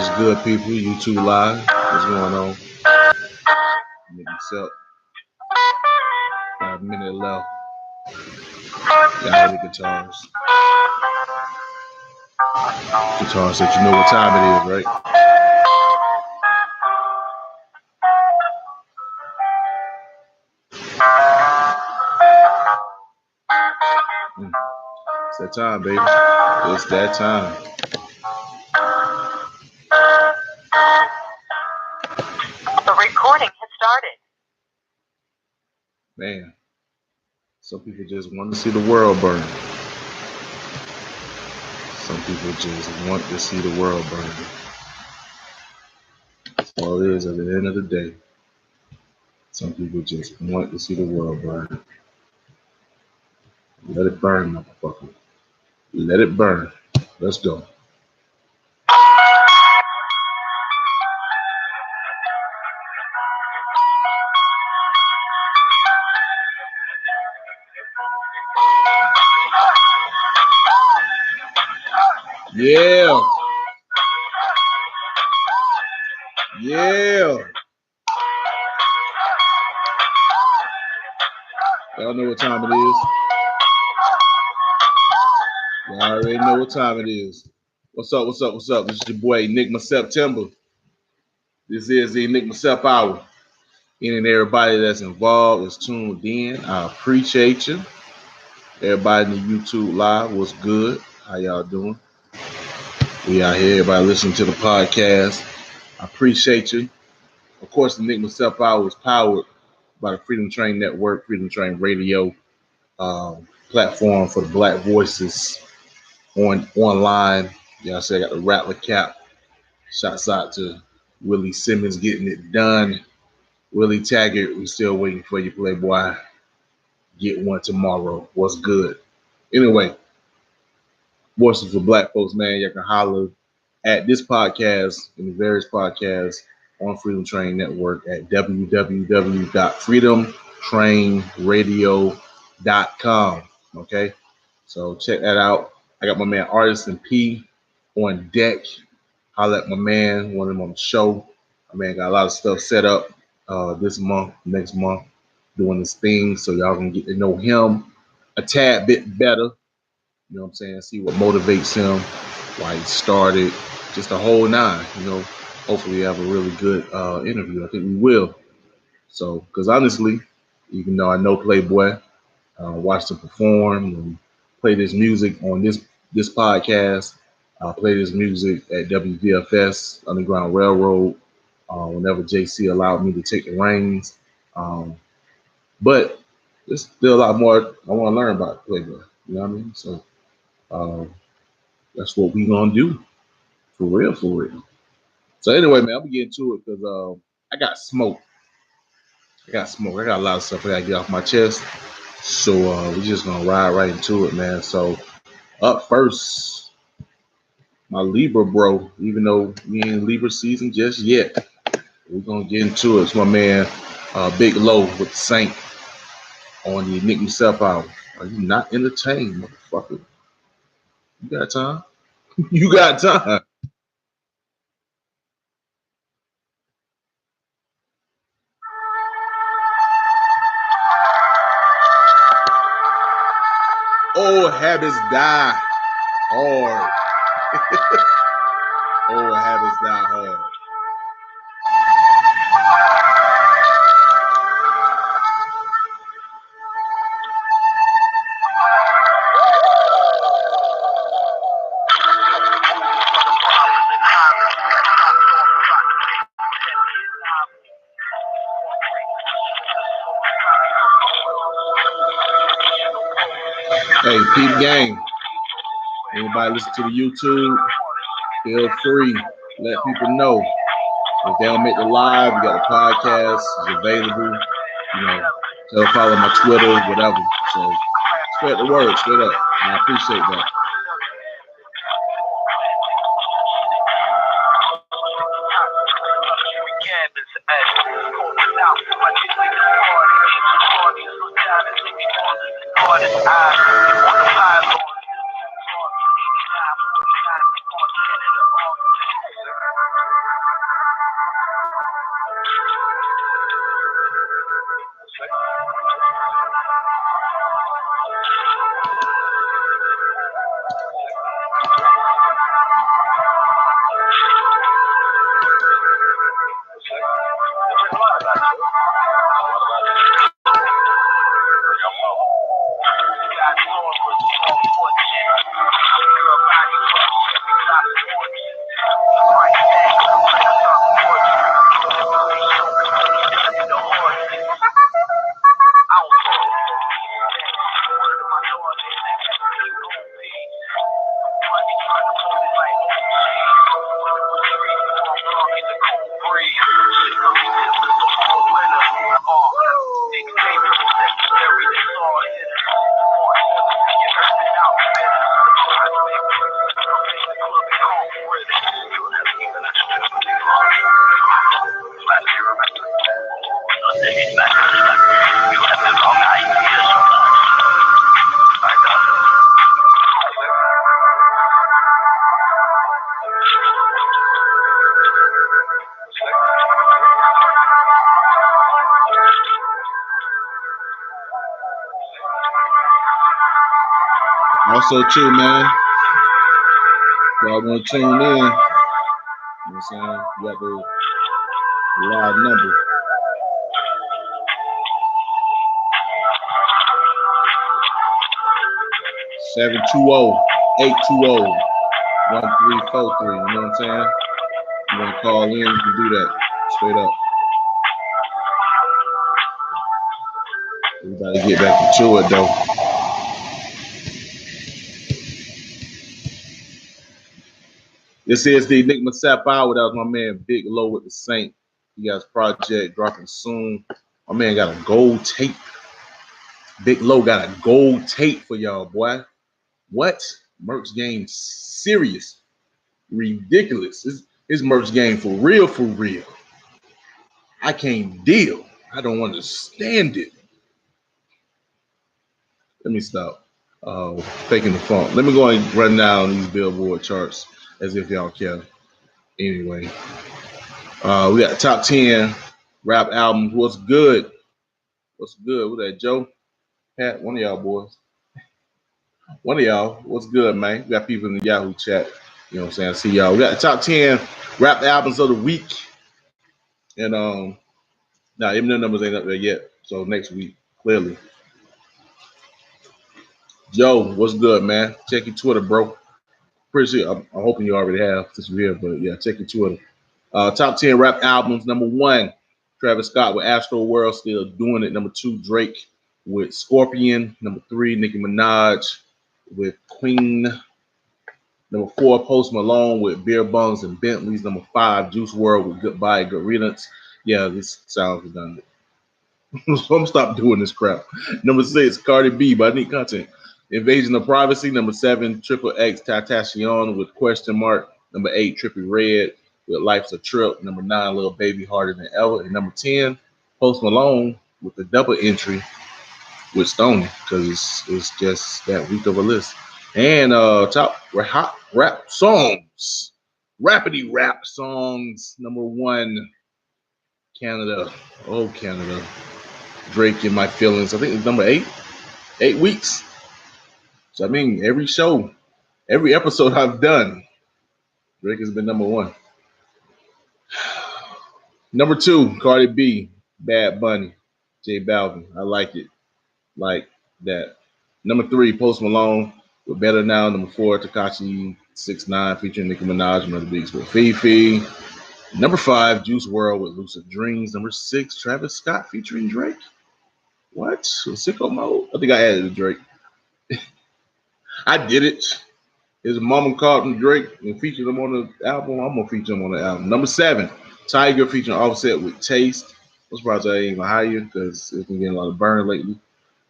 What's good, people? YouTube Live. What's going on? Enigma Sept. 5 minutes left. Y'all hear the guitars. Guitars that you know what time it is, right? It's that time, baby. It's that time. The recording has started. Man, some people just want to see the world burn. Some people just want to see the world burn. That's all it is at the end of the day. Some people just want to see the world burn. Let it burn, motherfucker. Let it burn. Let's go. Yeah. Yeah. Y'all know what time it is. Y'all already know what time it is. What's up? What's up? What's up? This is your boy Enigma September. This is the Enigma Sept Hour. Any and everybody that's involved is tuned in. I appreciate you. Everybody in the YouTube Live, what's good? How y'all doing? We out here, everybody listening to the podcast. I appreciate you. Of course, the Enigma Sept Hour is powered by the Freedom Train Network, Freedom Train Radio platform for the Black voices online. I say I got the Rattler cap. Shouts out to Willie Simmons getting it done. Willie Taggart, we still waiting for you, Playboy. Get one tomorrow. What's good? Anyway, voices for Black folks, man. Y'all can holler at this podcast and the various podcasts on Freedom Train Network at www.freedomtrainradio.com. Okay, so check that out. I got my man Artisan P on deck. Holler at my man, want him on the show. My man got a lot of stuff set up this month, next month, doing this thing, so y'all can get to know him a tad bit better. You know what I'm saying? See what motivates him, why he started, just the whole nine. You know, hopefully we have a really good interview. I think we will. So, because honestly, even though I know Playboy, watched him perform and play this music on this podcast, play this music at WVFS Underground Railroad whenever JC allowed me to take the reins. But there's still a lot more I want to learn about Playboy. You know what I mean? So that's what we gonna do. For real, for real. So anyway, man, I'm gonna get into it because I got smoke. I got a lot of stuff I gotta get off my chest. So we're just gonna ride right into it, man. So up first, my Libra bro, even though we ain't Libra season just yet, we're gonna get into it. It's my man Big Low with the Saint on the Enigma Sept Hour. Are you not entertained, motherfucker? You got time? You got time. Old habits die hard. Old habits die hard. Hey, peep gang. Anybody listen to the YouTube, feel free. Let people know. If they don't make the live, we got a podcast. It's available. You know, tell follow my Twitter, whatever. So spread the word, straight up. And I appreciate that. Also, too, man, y'all want to tune in. You know what I'm saying? You got the live number. 720-820-1343. You know what I'm saying? You want to call in, you can do that straight up. Everybody get back into it, though. This is the Enigma Sept Hour. That was my man Big Low with the Saint. He got his project dropping soon. My man got a gold tape. Big Low got a gold tape for y'all, boy. What? Merch game serious. Ridiculous. His merch game for real, for real. I can't deal. I don't understand it. Let me stop faking the funk. Let me go and run down these Billboard charts as if y'all care. Anyway, we got top 10 rap albums. What's good? What's good? What that, Joe? Pat, one of y'all boys. One of y'all. What's good, man? We got people in the Yahoo chat. You know what I'm saying? I see y'all. We got the top 10 rap albums of the week. And even the numbers ain't up there yet. So next week, clearly. Joe, what's good, man? Check your Twitter, bro. Pretty sure I'm hoping you already have since you're here, but yeah, check your Twitter. Top 10 rap albums. Number 1, Travis Scott with Astro World, still doing it. Number 2, Drake with Scorpion. Number 3, Nicki Minaj with Queen. Number 4, Post Malone with Beer Bongs and Bentleys. Number 5, Juice WRLD with Goodbye, Good Riddance. Yeah, this sounds redundant. So I'm gonna stop doing this crap. Number 6, Cardi B, but I need content. Invasion of Privacy. Number 7, CxxXTentacion with Question Mark. Number 8, Trippie Redd with Life's a Trip. Number 9, Lil Baby, Harder Than Ever. And number 10, Post Malone with the double entry with Stoney, because it's just that weak of a list. And top hot rap songs, rapidy rap songs. Number 1, Canada. Oh, Canada. Drake in My Feelings. I think it's number 8. 8 weeks. So I mean, every show, every episode I've done, Drake has been number 1. Number 2, Cardi B, Bad Bunny, J Balvin. I like it, like that. Number 3, Post Malone with Better Now. Number 4, Tekashi 6ix9ine featuring Nicki Minaj and other beats with Fifi. Number 5, Juice WRLD with Lucid Dreams. Number 6, Travis Scott featuring Drake. What? Sicko Mode? I think I added a Drake. I did it. His mama called him Drake and featured him on the album. I'm gonna feature him on the album. Number 7, Tiger featuring Offset with Taste. I'm surprised I ain't even higher because it's been getting a lot of burn lately.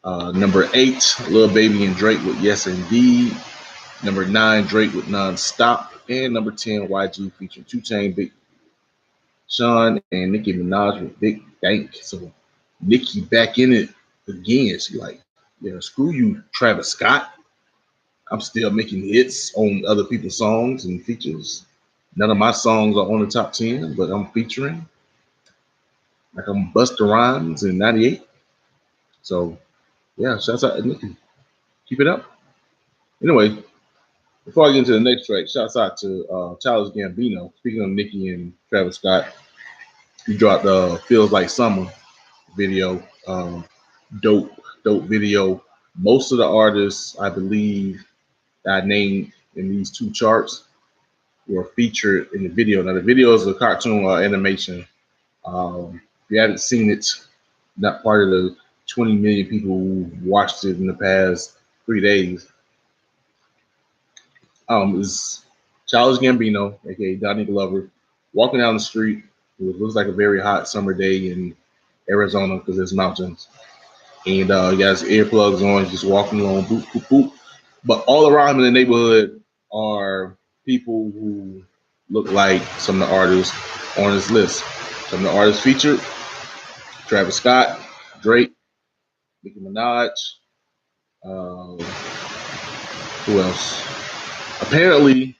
Number 8, Lil Baby and Drake with Yes Indeed. Number 9, Drake with Non-Stop. And number 10, YG featuring 2 Chainz, Big Sean, and Nicki Minaj with Big Bank. So Nicki back in it again. She like, yeah, screw you, Travis Scott. I'm still making hits on other people's songs and features. None of my songs are on the top 10, but I'm featuring. Like I'm Busta Rhymes in 98. So yeah, shouts out to Nikki. Keep it up. Anyway, before I get into the next track, shouts out to Childish Gambino. Speaking of Nicki and Travis Scott, he dropped "Feels Like Summer" video. Dope, dope video. Most of the artists, I believe, that I named in these two charts were featured in the video. Now, the video is a cartoon animation. If you haven't seen it, not part of the 20 million people who watched it in the past 3 days. Is Childish Gambino, aka Donnie Glover, walking down the street. It looks like a very hot summer day in Arizona because there's mountains. And he got his earplugs on, just walking along, boop, boop, boop. But all around him in the neighborhood are people who look like some of the artists on his list. Some of the artists featured: Travis Scott, Drake, Nicki Minaj, who else? Apparently,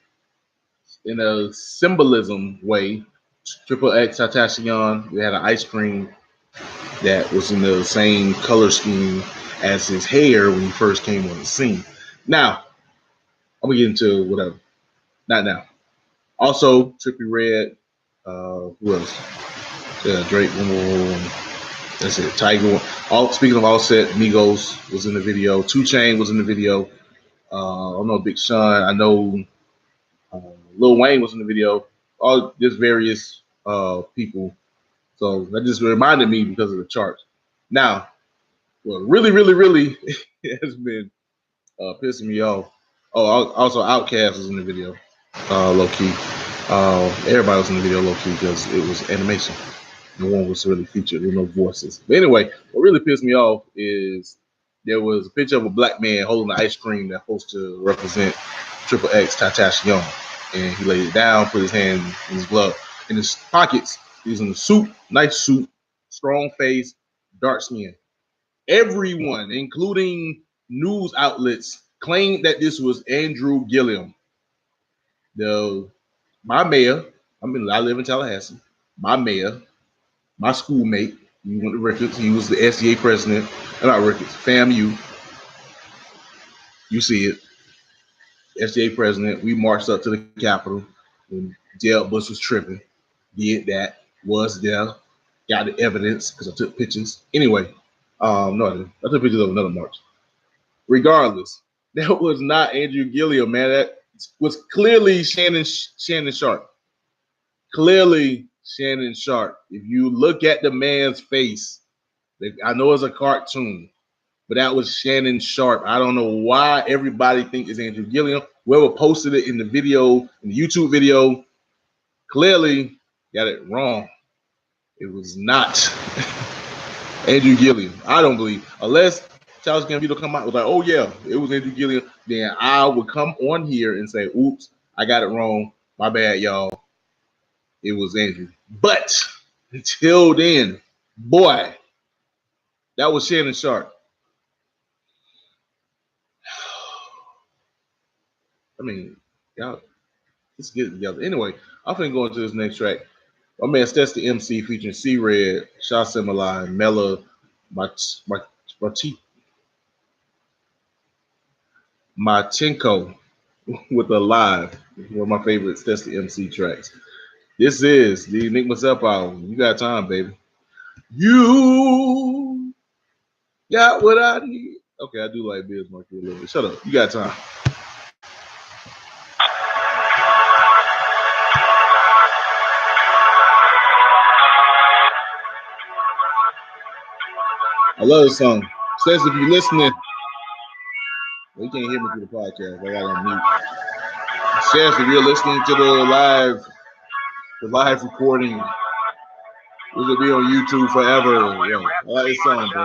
in a symbolism way, CxxXTentacion, they had an ice cream that was in the same color scheme as his hair when he first came on the scene. Now, I'm gonna get into whatever. Not now. Also, Trippie Redd. Who else? Yeah, Drake. That's it. Tiger. All speaking of Offset, Migos was in the video. 2 Chainz was in the video. I don't know Big Sean. I know Lil Wayne was in the video. All just various people. So that just reminded me because of the charts. Now, what really, really, really has been pissing me off. Oh, also Outkast was in the video, low key. Everybody was in the video low key because it was animation. No one was really featured. There were no voices. But anyway, what really pissed me off is there was a picture of a black man holding the ice cream that's supposed to represent CxxXTentacion. And he laid it down, put his hand in his glove. In his pockets, he was in a suit, nice suit, strong face, dark skin. Everyone, including news outlets, claimed that this was Andrew Gillum. My mayor, I live in Tallahassee. My mayor, my schoolmate, he went to Ricketts. He was the SDA president. Not Ricketts, FAMU. You see it. SDA president. We marched up to the Capitol when Jeb Bush was tripping. Did that. Was there. Got the evidence because I took pictures. Anyway, no, I didn't. I took pictures of another march. Regardless, that was not Andrew Gillum, man. That was clearly Shannon Sharp. Clearly Shannon Sharp. If you look at the man's face, I know it's a cartoon, but that was Shannon Sharp. I don't know why everybody thinks it's Andrew Gillum. Whoever posted it in the video, in the YouTube video, clearly got it wrong. It was not Andrew Gillum. I don't believe. Unless Childish Gambino come out with like, oh yeah, it was Andrew Gillum, then I would come on here and say, oops, I got it wrong. My bad, y'all. It was Andrew. But until then, boy, that was Shannon Sharp. I mean, y'all, let's get it together. Anyway, I'm finna go into this next track. My man Stess the Emcee featuring C-Red, Stimuli, Mela, Machinko with a live. One of my favorite Stess the Emcee tracks. This is the Enigma Sept Hour. You got time, baby. You got what I need. Okay, I do like Biz Markie a little bit. Shut up. You got time. I love this song. Says if you're listening, well, you can't hear me through the podcast. I got on mute. Says if you're listening to the live recording, it will be on YouTube forever. Yo, I like this song, bro.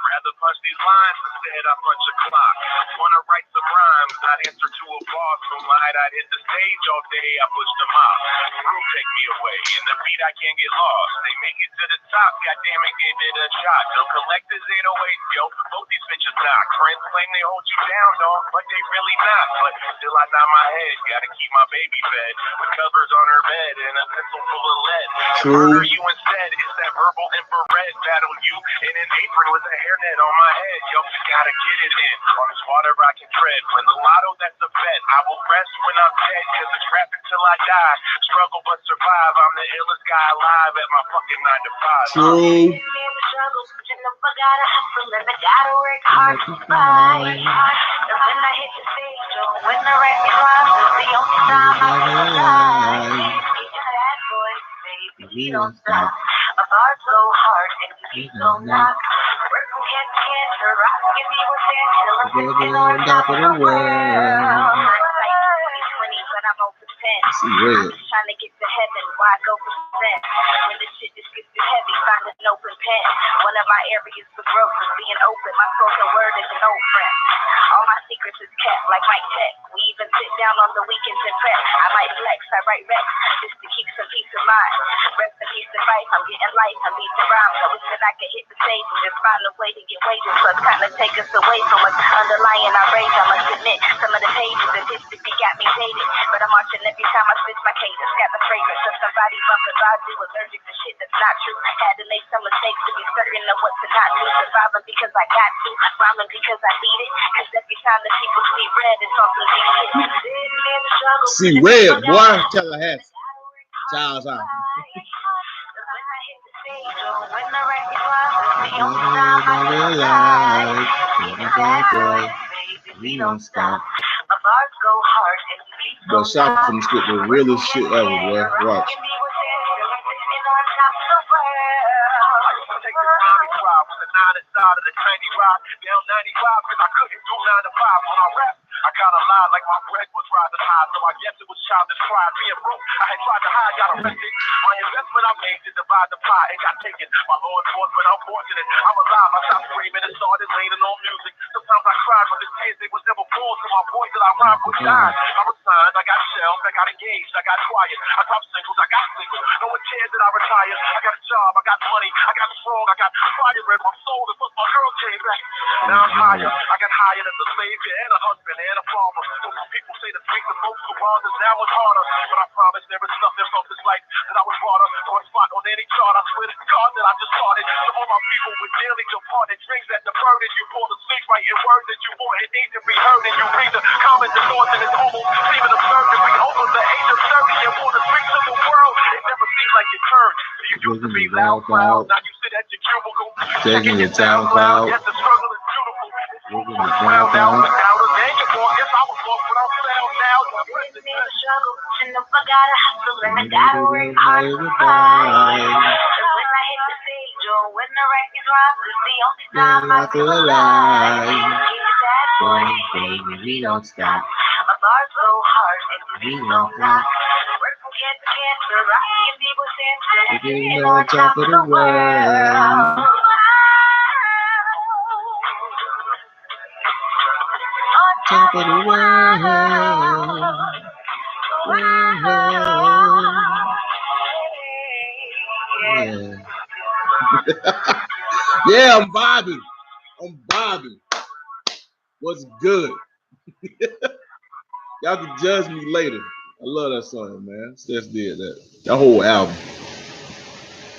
Rather punch these lines instead I punch a clock. Wanna write some rhymes, not answer to a boss. So might I'd hit the stage all day, I push them off. Room take me away, in the beat I can't get lost. They make it to the top, goddamn it, gave it a shot. The collectors 808, yo, both these bitches knock. Friends claim they hold you down, dog, but they really not. But still I nod my head, gotta keep my baby fed. With covers on her bed and a pencil full of lead. True. Murder you instead, it's that that verbal infrared battle you in an apron with a hairnet on my head. Yo, gotta get it in on this water I can tread. When the lotto, that's a bet. I will rest when I'm dead, cause it's rap until I die. Struggle but survive. I'm the illest guy alive at my fucking 9 to 5. True. Gotta work hard to survive. And when I hit the stage or when the record drops, it's the only time I feel alive. Bad boys, baby, we don't stop. My bars so hard and we don't knock. Work from hand to hand, the rock can be within till I'm sitting on top of the world. Like 2020, but I'm over 10. I'm just trying to get to heaven, why go for percent? When this shit just gets too heavy, find an open pen. One of my areas for growth is being open. My spoken word is an old friend. All my secrets is kept like Mike Tech. We even sit down on the weekends and prep. I might flex, I write reps just to keep some peace of mind. Rest in peace and life, I'm getting life, I'm beating rhymes. I wish that I could hit the stage and just find a way to get wages. So it's kind of take us away from us underlying our rage. I must admit, some of the pages of history got me jaded. But I'm marching every time I switch my cadence. Got the fragrance of somebody bumping by, do allergic to shit that's not true. Had to make some mistakes to be certain of what to not do. Surviving because I got to, rhyming because I need it. Cause every time the people see red, it's on some deep shit. See red, boy, Tallahassee. Child's out. We don't stop. My bars go hard and we But shot from spit the realest shit ever, boy. Watch. Take the Tommy drive with the 9 inside of the tiny rock. Down 95 cause I couldn't do 9 to 5 when I rap. I got a lie like my bread was rising high, so I guess it was childish pride. Being broke, I had tried to hide, got arrested. My investment I made to divide the pie, it got taken. My law enforcement, I'm fortunate. I'm alive, I stopped screaming and started leaning on music. Sometimes I cried, but the tears, they was never full, so my boys that I rhymed with died. I was signed, I got shelved, I got engaged, I got quiet. I dropped singles, I got singles. No one cares that I retired. I got a job, I got money, I got strong, I got fire in my soul, and plus my girl came back. Now I'm higher, I got hired as a savior and a husband and a farmer. So some people say the things of folks who bond us now is harder. But I promise there is nothing from this life that I was brought up to a spot on any chart. I swear to God that I just started. Some of my people with nearly departed dreams that the burden you pull the sleep right in words that you want. It needs to be heard and you read the comments and thoughts and it's almost seeming absurd to be over the age of 30 and want to speak to the world. It never seems like your turn. You used to be loud, proud. Now you sit at your cubicle. Taking your time cloud. Yes, the struggle is beautiful. Taking your time cloud. Gotta work hard to survive. When I hit the stage or when the record drops, it's the only time I feel alive. Bad boys, baby, we don't stop. My bars go hard and we don't knock. Work from hand to hand, the rock can be within. Sitting on top of the world. Top of the world. Yeah. Yeah, I'm vibing. I'm vibing. What's good? Y'all can judge me later. I love that song, man. Stess did that. That whole album.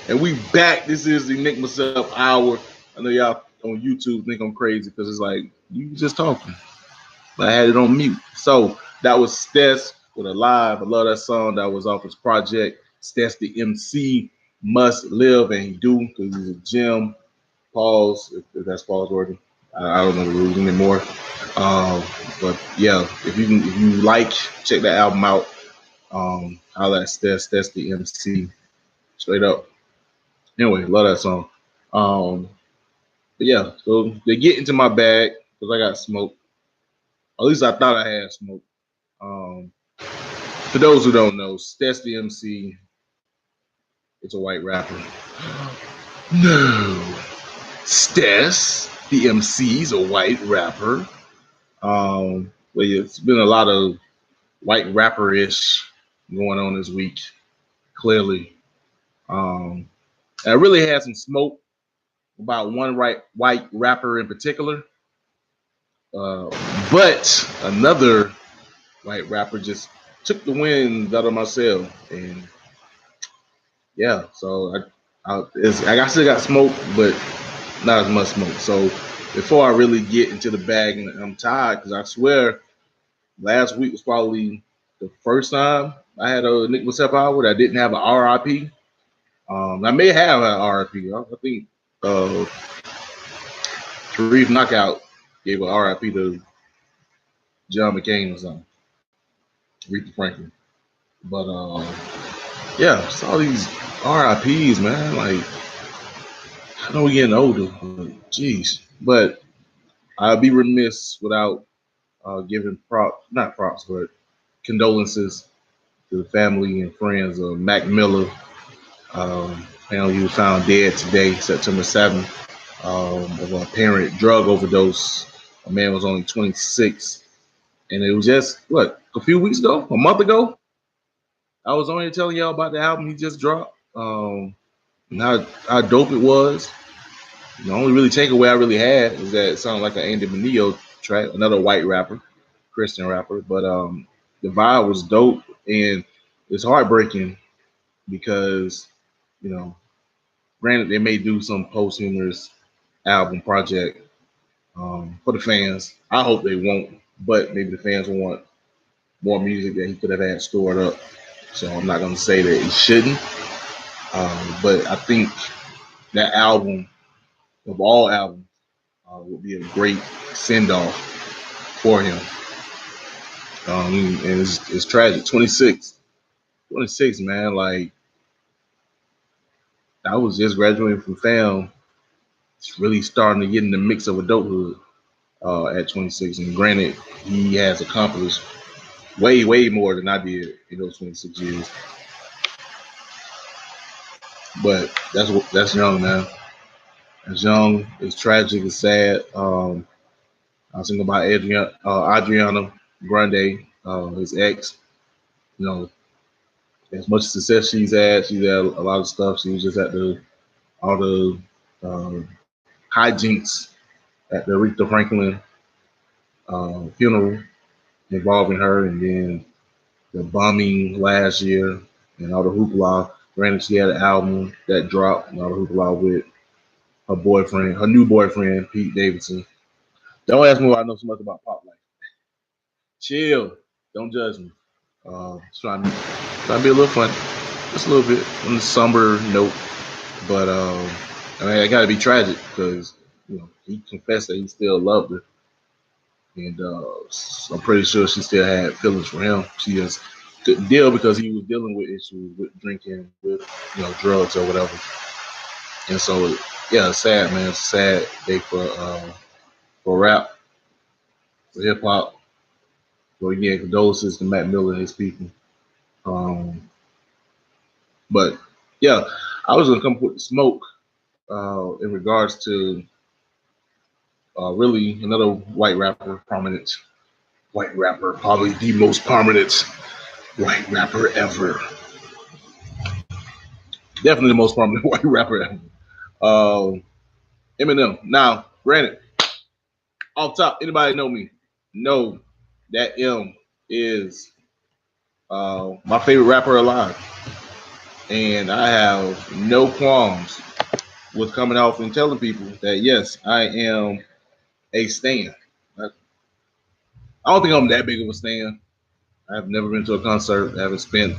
And we back. This is the Enigma Sept Hour. I know y'all on YouTube think I'm crazy because it's like, you just talking. But I had it on mute. So that was Stess with Alive. I love that song. That was off his project. Stess the MC must live, and he do because he's a gym. Pause, if that's pause worthy. I don't know the rules anymore. But yeah, if you like, check that album out. Holla at Stess the MC. Straight up. Anyway, love that song. But yeah, so they get into my bag because I got smoke. At least I thought I had smoke. For those who don't know, Stess the MC is a white rapper. No. Stess the MC is a white rapper. But yeah, it's been a lot of white rapper-ish going on this week, clearly. I really had some smoke about one white rapper in particular. But another white rapper just took the wind out of my sail. And yeah, so I still got smoke, but not as much smoke. So before I really get into the bag, and I'm tired because I swear last week was probably the first time I had a Enigma Sept Hour that didn't have an RIP. I may have an RIP. I think Sharif Knockout gave an RIP to John McCain or something, Aretha Franklin. But yeah, it's all these RIPs, man. Like I know we're getting older, but geez. But I'd be remiss without giving not props, but condolences to the family and friends of Mac Miller. Apparently, he was found dead today, September 7th, of an apparent drug overdose. A man was only 26, and it was just what a few weeks ago, a month ago. I was only telling y'all about the album he just dropped, and how dope it was. The only really takeaway I really had is that it sounded like an Andy Mineo track, another white rapper, Christian rapper, but the vibe was dope, and it's heartbreaking because you know, granted they may do some posthumous album project for the fans. I hope they won't, but maybe the fans will want more music that he could have had stored up. So I'm not going to say that he shouldn't, but I think that album, of all albums, would be a great send off for him. And it's tragic. 26, 26, man. Like I was just graduating from fam. It's really starting to get in the mix of adulthood at 26. And granted, he has accomplished way, way more than I did in those 26 years. But that's young, man. It's young. It's tragic. It's sad. I was thinking about Adriana Grande, his ex. You know, as much success she's had a lot of stuff. She was just at all the uh, hijinks at the Aretha Franklin funeral involving her, and then the bombing last year, and all the hoopla. Granted, she had an album that dropped, and all the hoopla with her new boyfriend, Pete Davidson. Don't ask me why I know so much about pop life. Chill. Don't judge me. Trying to be a little funny, just a little bit on the somber note. But I mean, it got to be tragic because he confessed that he still loved her, and I'm pretty sure she still had feelings for him. She just couldn't deal because he was dealing with issues with drinking, with drugs or whatever. And so, yeah, it's sad, man. It's a sad day for rap, for hip hop. So again, condolences to Mac Miller and his people. Um, but yeah, I was gonna come with the smoke in regards to really another white rapper, prominent white rapper, probably the most prominent white rapper ever. Definitely the most prominent white rapper ever. Eminem. Now, granted, off top, anybody know me? Know that M is my favorite rapper alive. And I have no qualms with coming off and telling people that yes, I am a stan. I don't think I'm that big of a stan. I've never been to a concert. I haven't spent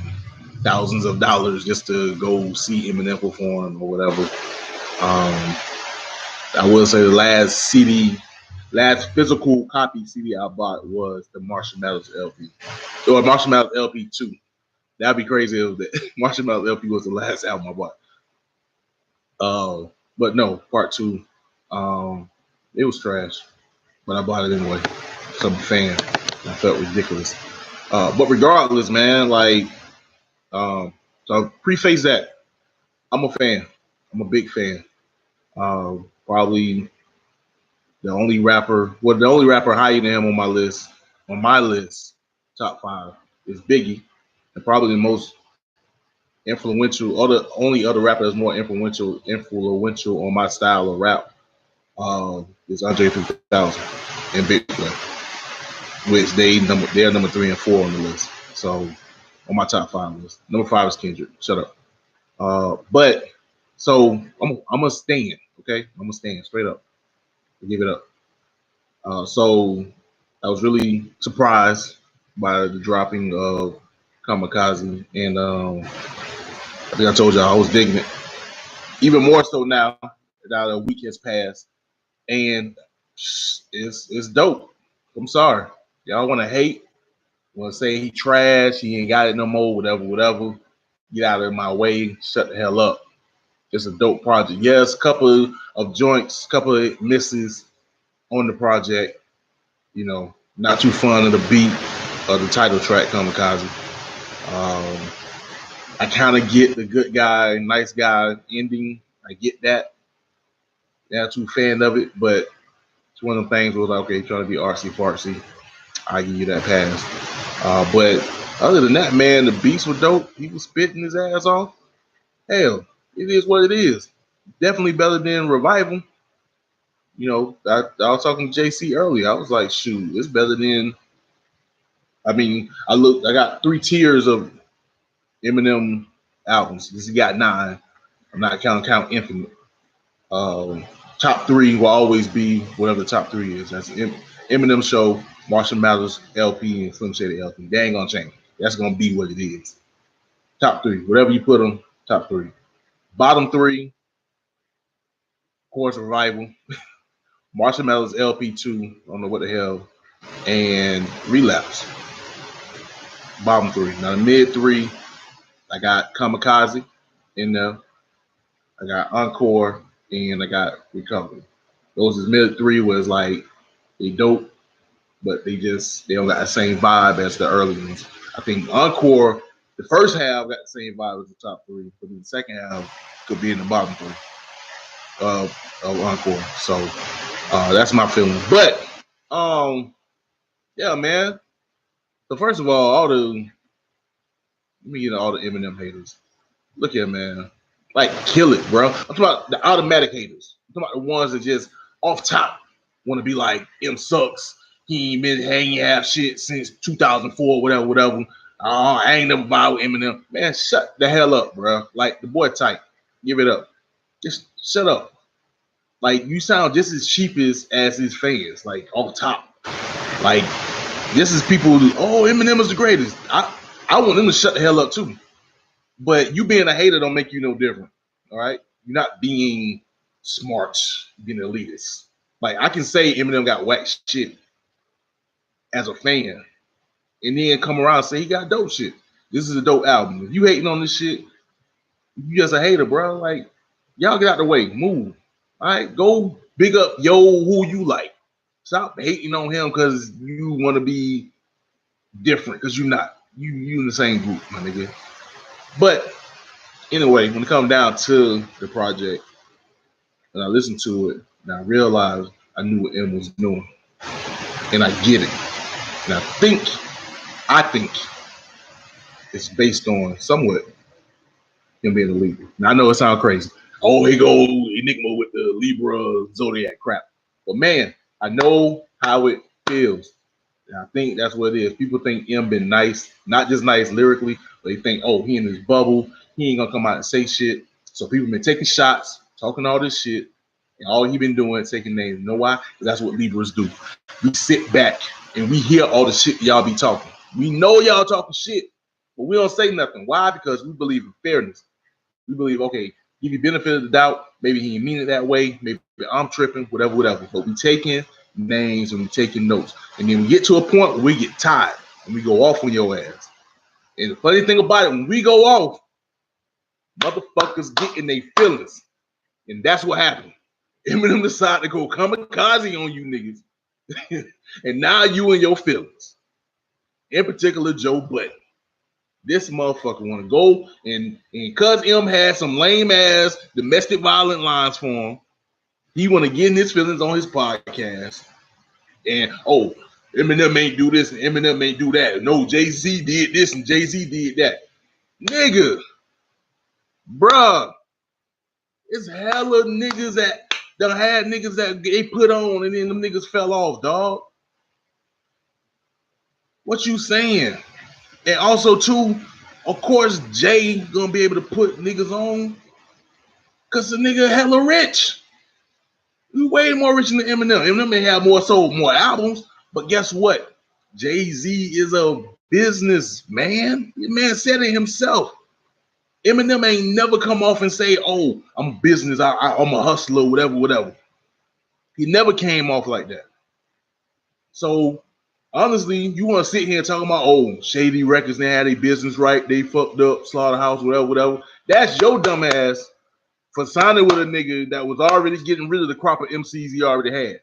thousands of dollars just to go see Eminem perform or whatever. I will say the last physical copy CD I bought was the Marshall Mathers LP, or Marshall Mathers LP 2. That'd be crazy if the Marshall Mathers LP was the last album I bought. But no, part 2, it was trash, but I bought it anyway. So I'm a fan. I felt ridiculous. But regardless, man, like, so preface that I'm a fan. I'm a big fan. Probably the only rapper higher than him on my list, top 5 is Biggie, and probably the most influential, or the only other rapper that's more influential on my style of rap is Andre 3000 and Big Play, which they're number 3 and 4 on the list. So on my top 5 list, number 5 is Kendrick. Shut up. But So I'm gonna stand, okay? I'm gonna stand straight up. Give it up. So I was really surprised by the dropping of Kamikaze, and I think I told y'all I was digging it. Even more so now that a week has passed, and it's dope. I'm sorry, y'all want to hate, want to say he trash, he ain't got it no more, whatever. Get out of my way, shut the hell up. It's a dope project. Yes, couple of joints, couple of misses on the project. You know, not too fun of the beat of the title track, Kamikaze. Um, I kind of get the good guy, nice guy ending. I get that. Not too fan of it, but it's one of the things where like, okay, trying to be artsy fartsy. I give you that pass. But other than that, man, the beats were dope. He was spitting his ass off. Hell, it is what it is. Definitely better than Revival. You know, I was talking to JC earlier. I was like, shoot, it's better than. I mean, I got 3 tiers of Eminem albums. This he got 9. I'm not counting Count Infinite. Top 3 will always be whatever the top 3 is. That's Eminem Show, Marshall Mathers LP, and Slim Shady LP. They ain't gonna change. That's gonna be what it is. Top 3, whatever you put them, top 3. Bottom 3, of course, Revival, Marshall Mathers LP2. I don't know what the hell, and Relapse. Bottom 3. Now the mid 3, I got Kamikaze in there. I got Encore, and I got Recovery. Those is mid 3 was like they dope, but they don't got the same vibe as the early ones. I think Encore, the first half got the same vibe as the top 3, but the second half could be in the bottom 3 of Encore. So that's my feeling. But yeah, man. So first of all let me get all the Eminem haters. Look here, man. Like, kill it, bro. I'm talking about the automatic haters. I'm talking about the ones that just off top want to be like, M sucks. He ain't been hanging half shit since 2004, whatever. I ain't never vibe with Eminem. Man, shut the hell up, bro. Like, the boy tight. Give it up. Just shut up. Like, you sound just as cheap as his fans, like, off top. Like, this is people who, Eminem is the greatest. I want them to shut the hell up, too. But you being a hater don't make you no different. All right? You're not being smart, being elitist. Like, I can say Eminem got whack shit as a fan, and then come around and say he got dope shit. This is a dope album. If you hating on this shit, you just a hater, bro. Like, y'all get out the way. Move. All right? Go big up who you like. Stop hating on him because you want to be different, because you're not. You in the same group, my nigga. But anyway, when it comes down to the project, and I listened to it, and I realized I knew what M was doing. And I get it. And I think it's based on somewhat him being a Libra. Now I know it sounds crazy. Oh, here go Enigma with the Libra Zodiac crap. But man, I know how it feels. And I think that's what it is. People think M been nice, not just nice lyrically, but they think, oh, he in his bubble. He ain't gonna come out and say shit. So people been taking shots, talking all this shit, and all he been doing is taking names. You know why? Because that's what Libras do. We sit back and we hear all the shit y'all be talking. We know y'all talking shit, but we don't say nothing. Why? Because we believe in fairness. We believe, okay, give you benefit of the doubt. Maybe he didn't mean it that way. Maybe I'm tripping, whatever. But we taking names and we taking notes. And then we get to a point where we get tired and we go off on your ass. And the funny thing about it, when we go off, motherfuckers get in their feelings. And that's what happened. Eminem decided to go kamikaze on you niggas. And now you in your feelings. In particular, Joe Budden. This motherfucker want to go and cuz M had some lame ass domestic violent lines for him, he want to get in his feelings on his podcast. And Eminem ain't do this and Eminem ain't do that. No, Jay-Z did this and Jay-Z did that. Nigga, bruh, it's hella niggas that done had niggas that they put on and then them niggas fell off, dog. What you saying? And also, too, of course, Jay gonna be able to put niggas on. Cause the nigga hella rich. He way more rich than Eminem. Eminem may have sold more albums, but guess what? Jay-Z is a businessman. The man said it himself. Eminem ain't never come off and say, "Oh, I'm business. I'm a hustler, whatever." He never came off like that. So honestly, you want to sit here and talk about, oh, Shady Records, they had a business right, they fucked up, Slaughterhouse, whatever. That's your dumb ass for signing with a nigga that was already getting rid of the crop of MCs he already had.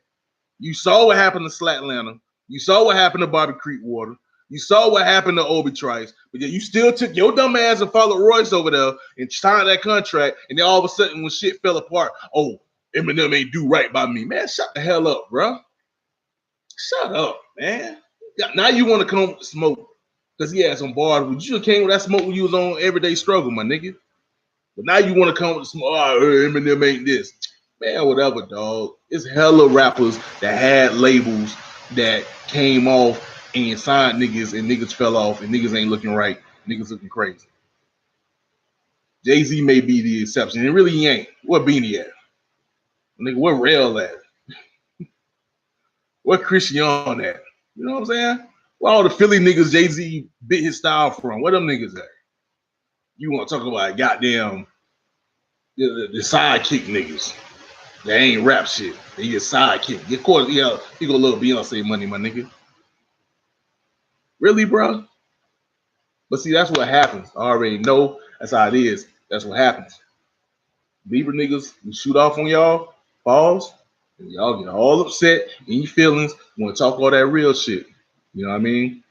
You saw what happened to Slatlanta. You saw what happened to Bobby Creekwater. You saw what happened to Obi Trice. But then you still took your dumb ass and followed Royce over there and signed that contract. And then all of a sudden, when shit fell apart, oh, Eminem ain't do right by me. Man, shut the hell up, bro. Shut up, man. Now you want to come with smoke because he had some bars. You should have came with that smoke when you was on Everyday Struggle, my nigga. But now you want to come with smoke. Oh, Eminem ain't this. Man, whatever, dog. It's hella rappers that had labels that came off and signed niggas, and niggas fell off, and niggas ain't looking right. Niggas looking crazy. Jay-Z may be the exception. It really ain't. Where Beanie at? Nigga, where Rail at? Where Christian at? You know what I'm saying? Where all the Philly niggas Jay-Z bit his style from? Where them niggas at? You want to talk about goddamn the sidekick niggas? They ain't rap shit. They get sidekick. Of course, yeah, he go little Beyonce money, my nigga. Really, bro? But see, that's what happens. I already know that's how it is. That's what happens. Bieber niggas, we shoot off on y'all, pause, and y'all get all upset in your feelings, want to talk all that real shit. You know what I mean?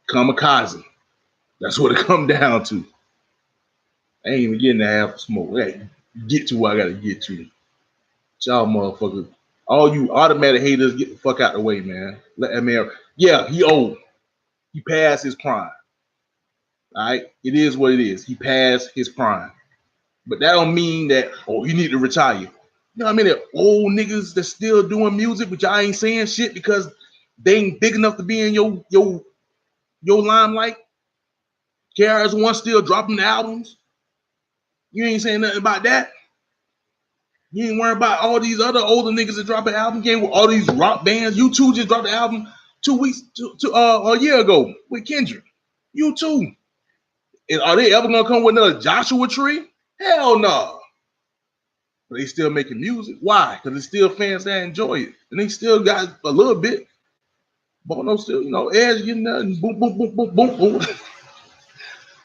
Kamikaze. That's what it come down to. I ain't even getting to have smoke. Hey, get to where I gotta get to. Y'all motherfuckers. All you automatic haters, get the fuck out the way, man. Let that man. Yeah, he old. He passed his prime. All right? It is what it is. He passed his prime. But that don't mean that, oh, he need to retire. You know what I mean? That old niggas that still doing music, but y'all ain't saying shit because they ain't big enough to be in your limelight. KRS-One still dropping the albums. You ain't saying nothing about that. You ain't worrying about all these other older niggas that drop an album. You ain't with all these rock bands. U2 just dropped the album 2 weeks a year ago with Kendrick. U2. And are they ever gonna come with another Joshua Tree? Hell no. But they still making music. Why? Because there's still fans that enjoy it. And they still got a little bit. Bono still, you know, Edge getting nothing. Boom, boom, boom, boom, boom, boom.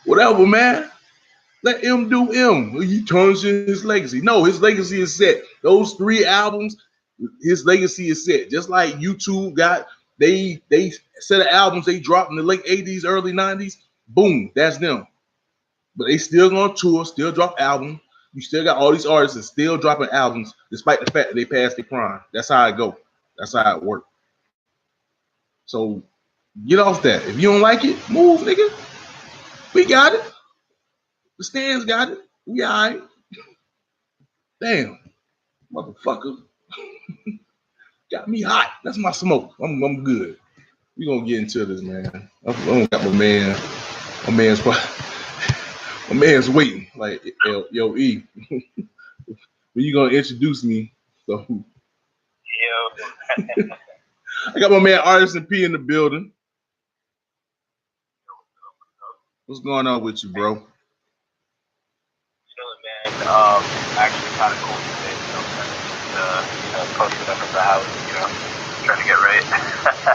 Whatever, man. Let him do him. He turns in his legacy. No, his legacy is set. Those 3 albums, his legacy is set. Just like YouTube got, they set of albums they dropped in the late 80s, early 90s. Boom, that's them. But they still gonna tour, still drop albums. You still got all these artists that still dropping albums, despite the fact that they passed their prime. That's how it go. That's how it works. So get off that. If you don't like it, move, nigga. We got it. The stands got it. We all right. Damn, motherfucker. Got me hot. That's my smoke. I'm good. We gonna get into this, man. I don't got my man. My man's waiting. Like, yo, E. When you gonna introduce me? So Yo. I got my man Artisan P in the building. What's going on with you, bro? Chilling, man. Actually kind of cool today. Posted up at the house, trying to get ready.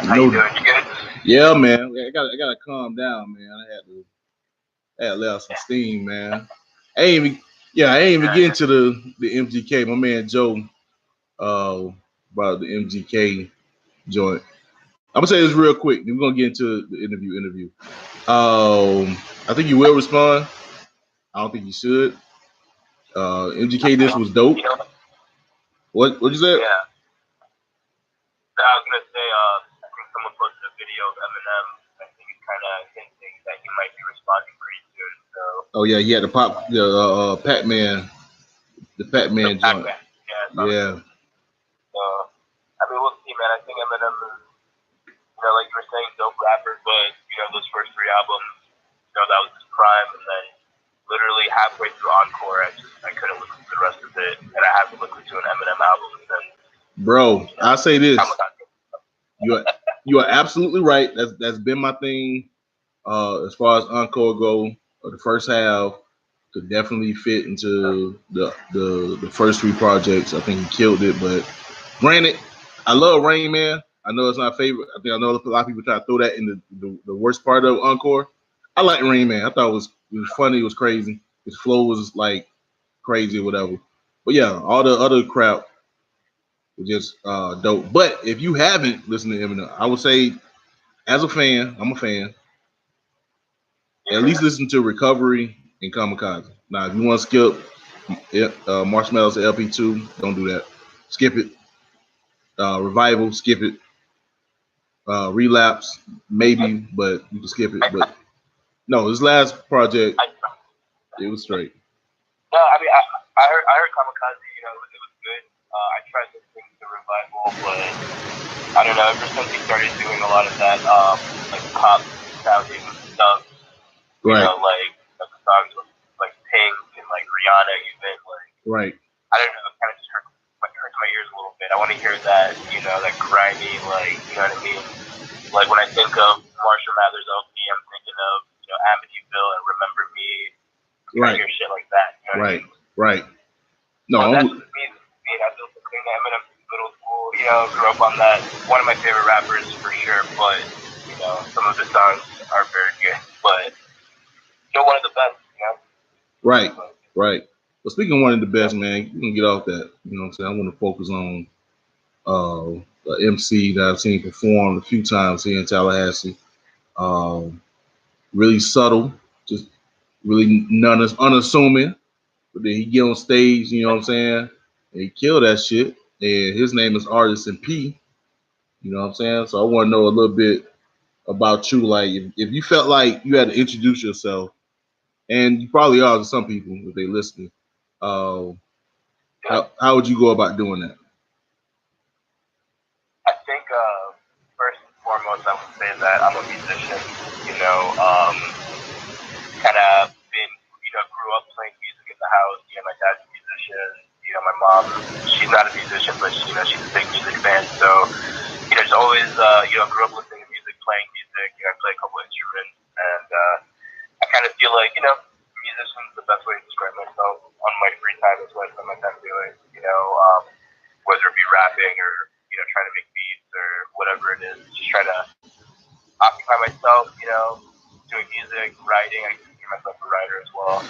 How you doing? You good? Yeah, man. I gotta calm down, man. I had to let out some steam, man. I ain't even getting to the MGK. My man Joe about the MGK joint. I'm gonna say this real quick. Then we're gonna get into the interview. I think you will respond. I don't think you should. MGK, this was dope. What'd you say? Yeah. I was gonna say, I think someone posted a video of Eminem. I think he's kind of hinting that he might be responding pretty soon. So. Oh yeah, he had the Pac-Man joint. Yeah. So, I mean, we'll see, man. I think Eminem is, like you were saying, dope rapper, but those first 3 albums, that was his prime, and then literally halfway through Encore, I couldn't listen to the rest of it, and I haven't listened to an Eminem album since. Bro, I'll say this. You are absolutely right. That's been my thing. As far as Encore go, the first half could definitely fit into the first three projects. I think he killed it. But granted, I love Rain Man. I know it's my favorite. I know a lot of people try to throw that in the worst part of Encore. I like Rain Man. I thought it was funny. It was crazy. His flow was like crazy or whatever. But yeah, all the other crap was just dope. But if you haven't listened to Eminem, I would say, as a fan, I'm a fan. At least listen to Recovery and Kamikaze. Now, if you want to skip Marshmallows to LP2, don't do that. Skip it. Revival, skip it. Relapse, maybe, but you can skip it. But no, his last project, it was straight. No, I mean, I heard Kamikaze. You know, it was good. I tried listening to Revival, but I don't know. Ever since he started doing a lot of that, like pop sounding stuff. Right. You know, like the songs with like Pink and like Rihanna, even like. Right. I don't know. It kind of just hurts my ears a little bit. I want to hear that, you know, that grimy, like, you know what I mean? Like when I think of Marshall Mathers LP, I'm thinking of, you know, Amityville and Remember Me. Right. Hear shit like that. You know right. I mean? Right. No. So that's me. I feel something that Eminem middle school. You know, grew up on that. One of my favorite rappers for sure. But you know, some of the songs are very good. But one of the best, you know? Right, right. But speaking of one of the best, man, you can get off that. You know what I'm saying? I want to focus on the Emcee that I've seen perform a few times here in Tallahassee. Really subtle, just really unassuming. But then he get on stage, you know what I'm saying? And he killed that shit. And his name is Artisan P. You know what I'm saying? So I want to know a little bit about you. Like, if you felt like you had to introduce yourself, and you probably are to some people if they listening. How would you go about doing that? I think first and foremost, I would say that I'm a musician. You know, kind of been, you know, grew up playing music in the house. You know, my dad's a musician. You know, my mom, she's not a musician, but you know, she's a big music fan. So, you know, just always, you know, grew up listening to music, playing music. You know, I play a couple instruments, and I kind of feel like, you know, musician's the best way to describe myself on my free time. Is what I spend my time doing. You know, whether it be rapping or, you know, trying to make beats or whatever it is, just try to occupy myself. You know, doing music, writing. I consider myself a writer as well.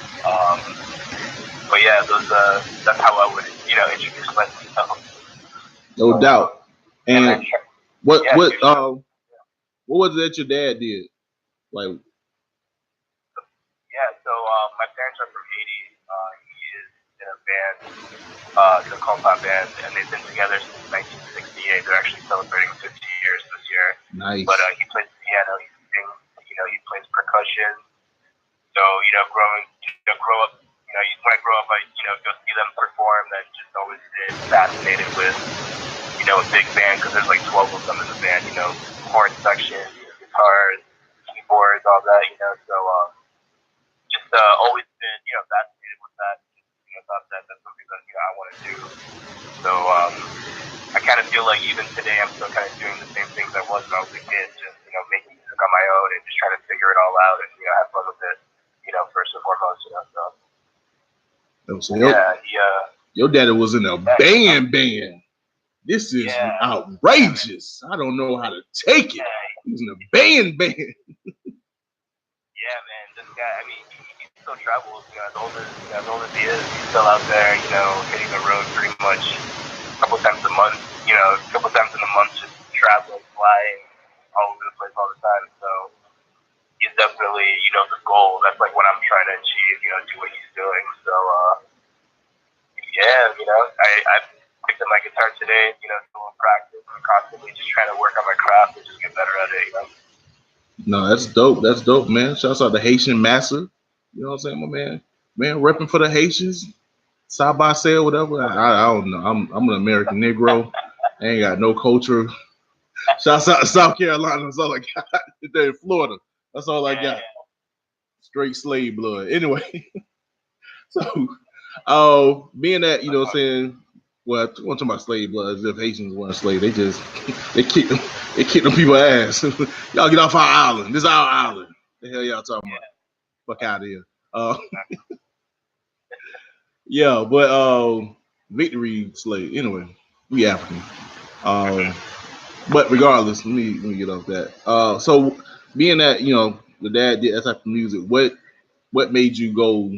But yeah, that's how I would, you know, introduce myself. No doubt. And what was it that your dad did? Like. Yeah, so my parents are from Haiti. He is in a band, the Compa band, and they've been together since 1968. They're actually celebrating 50 years this year. Nice. But he plays piano, he sings, you know, he plays percussion. So, you know, grow up, you know, when I grow up, I, you know, go see them perform. That just always been fascinated with, you know, a big band, because there's like 12 of them in the band, you know, horn section, guitars, keyboards, all that, you know, so, just always been, you know, fascinated with that. You know, thought that that's something that, you know, I want to do. So I kind of feel like even today I'm still kind of doing the same things I was when I was a kid, just, you know, making music on my own and just trying to figure it all out and, you know, have fun with it, you know, first and foremost, you know. So your daddy was in a band. This is outrageous. I don't know how to take it. He was in a band. Yeah, man, this guy, I mean, he still travels, you know, as old as he is, he's still out there, you know, hitting the road pretty much a couple times a month, you know, a couple times in a month, just traveling, flying all over the place all the time. So he's definitely, you know, the goal. That's like what I'm trying to achieve, you know, do what he's doing. So, yeah, you know, I picked up my guitar today, you know, doing practice and constantly just trying to work on my craft and just get better at it, you know. No, that's dope. That's dope, man. Shouts out to Haitian Massa. You know what I'm saying, my man? Man, repping for the Haitians. Side by sale, whatever. I don't know. I'm an American Negro. I ain't got no culture. Shouts out to South Carolina. That's all I got. They're in Florida. That's all I got. Straight slave blood. Anyway. So, being that, you know what I'm saying, well, I'm talking about slave blood, as if Haitians weren't slave. They just, they kicked them people's ass. Y'all get off our island. This is our island. The hell y'all talking about? Fuck out of here. Yeah, but victory slave. Anyway, we African. But regardless, let me get off that. So being that, you know, the dad did that type of music, what made you go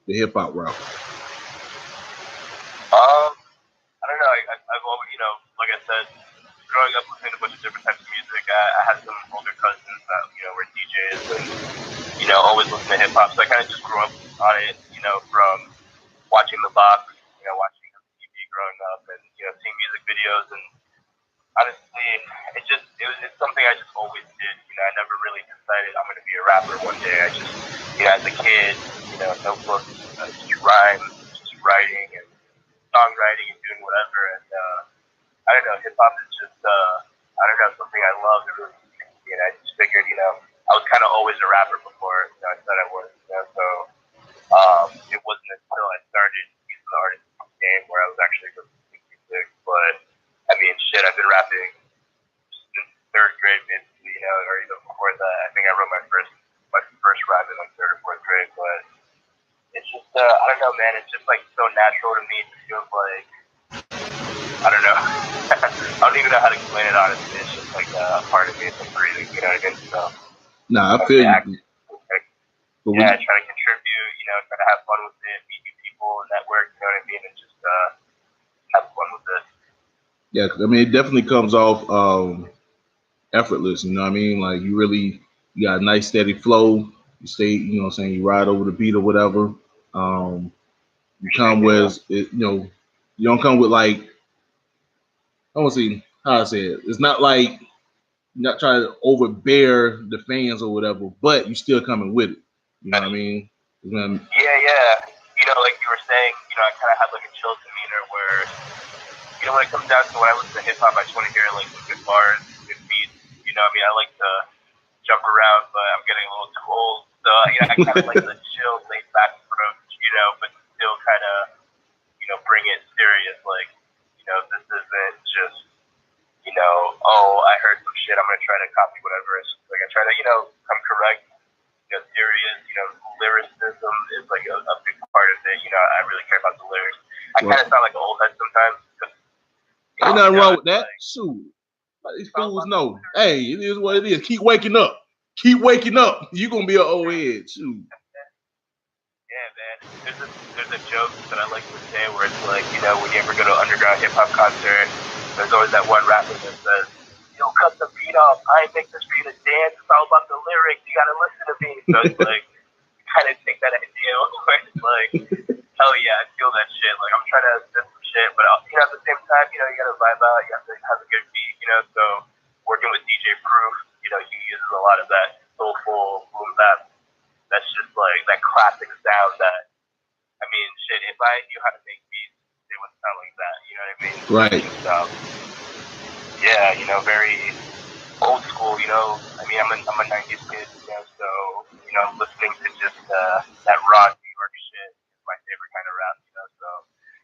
the hip hop route? I don't know. I've always, you know, like I said, growing up listening to a bunch of different types of music, I had some older cousins that, you know, were DJs and, you know, always listening to hip hop. So I kind of just grew up on it, you know, from watching the box, you know, watching TV growing up and, you know, seeing music videos. And honestly, it's something I just always did. You know, I never really decided I'm going to be a rapper one day. I just, you know, as a kid, you know, notebooks, just rhyme, just writing and songwriting and doing whatever. And I don't know, hip hop is just, I don't know, something I love. It really speaks to me. And I just figured, you know, I was kind of always a rapper before, you know, I said I was. You know, so it wasn't until I started using the artist game where I was actually releasing music. But I mean, shit, I've been rapping since third grade, basically, you know, or even before that. I think I wrote my first rhyme in like third or fourth grade. But it's just, I don't know, man. It's just like so natural to me. It feels like, I don't know. I don't even know how to explain it, honestly. It's just like a part of me. It's like breathing, you know what I mean? So, Nah, I feel you. Yeah, try to contribute, you know, try to have fun with it, meet new people, network, you know what I mean, and just have fun with it. Yeah, I mean, it definitely comes off effortless, you know what I mean? Like, you got a nice steady flow. You stay, you know what I'm saying, you ride over the beat or whatever. You come with, you know, you don't come with like, I don't see how I say it. It's not like you're not trying to overbear the fans or whatever, but you still coming with it. You know what I mean? Yeah. You know, like you were saying, you know, I kind of had like a chill demeanor where, you know, when it comes down to when I listen to hip hop, I just want to hear like some good bars, good beats. You know, I mean, I like to jump around, but I'm getting a little too old. So, you know, I kind of like the chill, laid back approach, you know, but still kind of, you know, bring it serious. Like, you know, this isn't just, you know, oh, I heard some shit, I'm going to try to copy whatever. It's just like I try to, you know, come correct, you know, serious, you know, lyricism is like a big part of it. You know, I really care about the lyrics. I kind of sound like an old head sometimes. Ain't nothing wrong with that. Shoot. These fools know. Hey, it is what it is. Keep waking up. Keep waking up. You're going to be an old head. Shoot. Yeah, man. There's a joke that I like to say where it's like, you know, when you ever go to an underground hip-hop concert, there's always that one rapper that says, yo, cut the beat off. I ain't make this for you to dance. It's all about the lyrics. You got to listen to me. So it's like, kind of take that idea where it's like, hell yeah, I feel that shit. Like, I'm trying to spit some shit, but, you know, at the same time, you know, you got to vibe out. You have to have a good beat, you know. So working with DJ Proof, you know, he uses a lot of that soulful boom bap. That's just like that classic sound that, I mean, shit, if I knew how to make beats, they wouldn't sound like that, you know what I mean? Right. Yeah, you know, very old school, you know. I mean, I'm a 90s kid, you know, so, you know, listening to just that raw New York shit is my favorite kind of rap, you know, so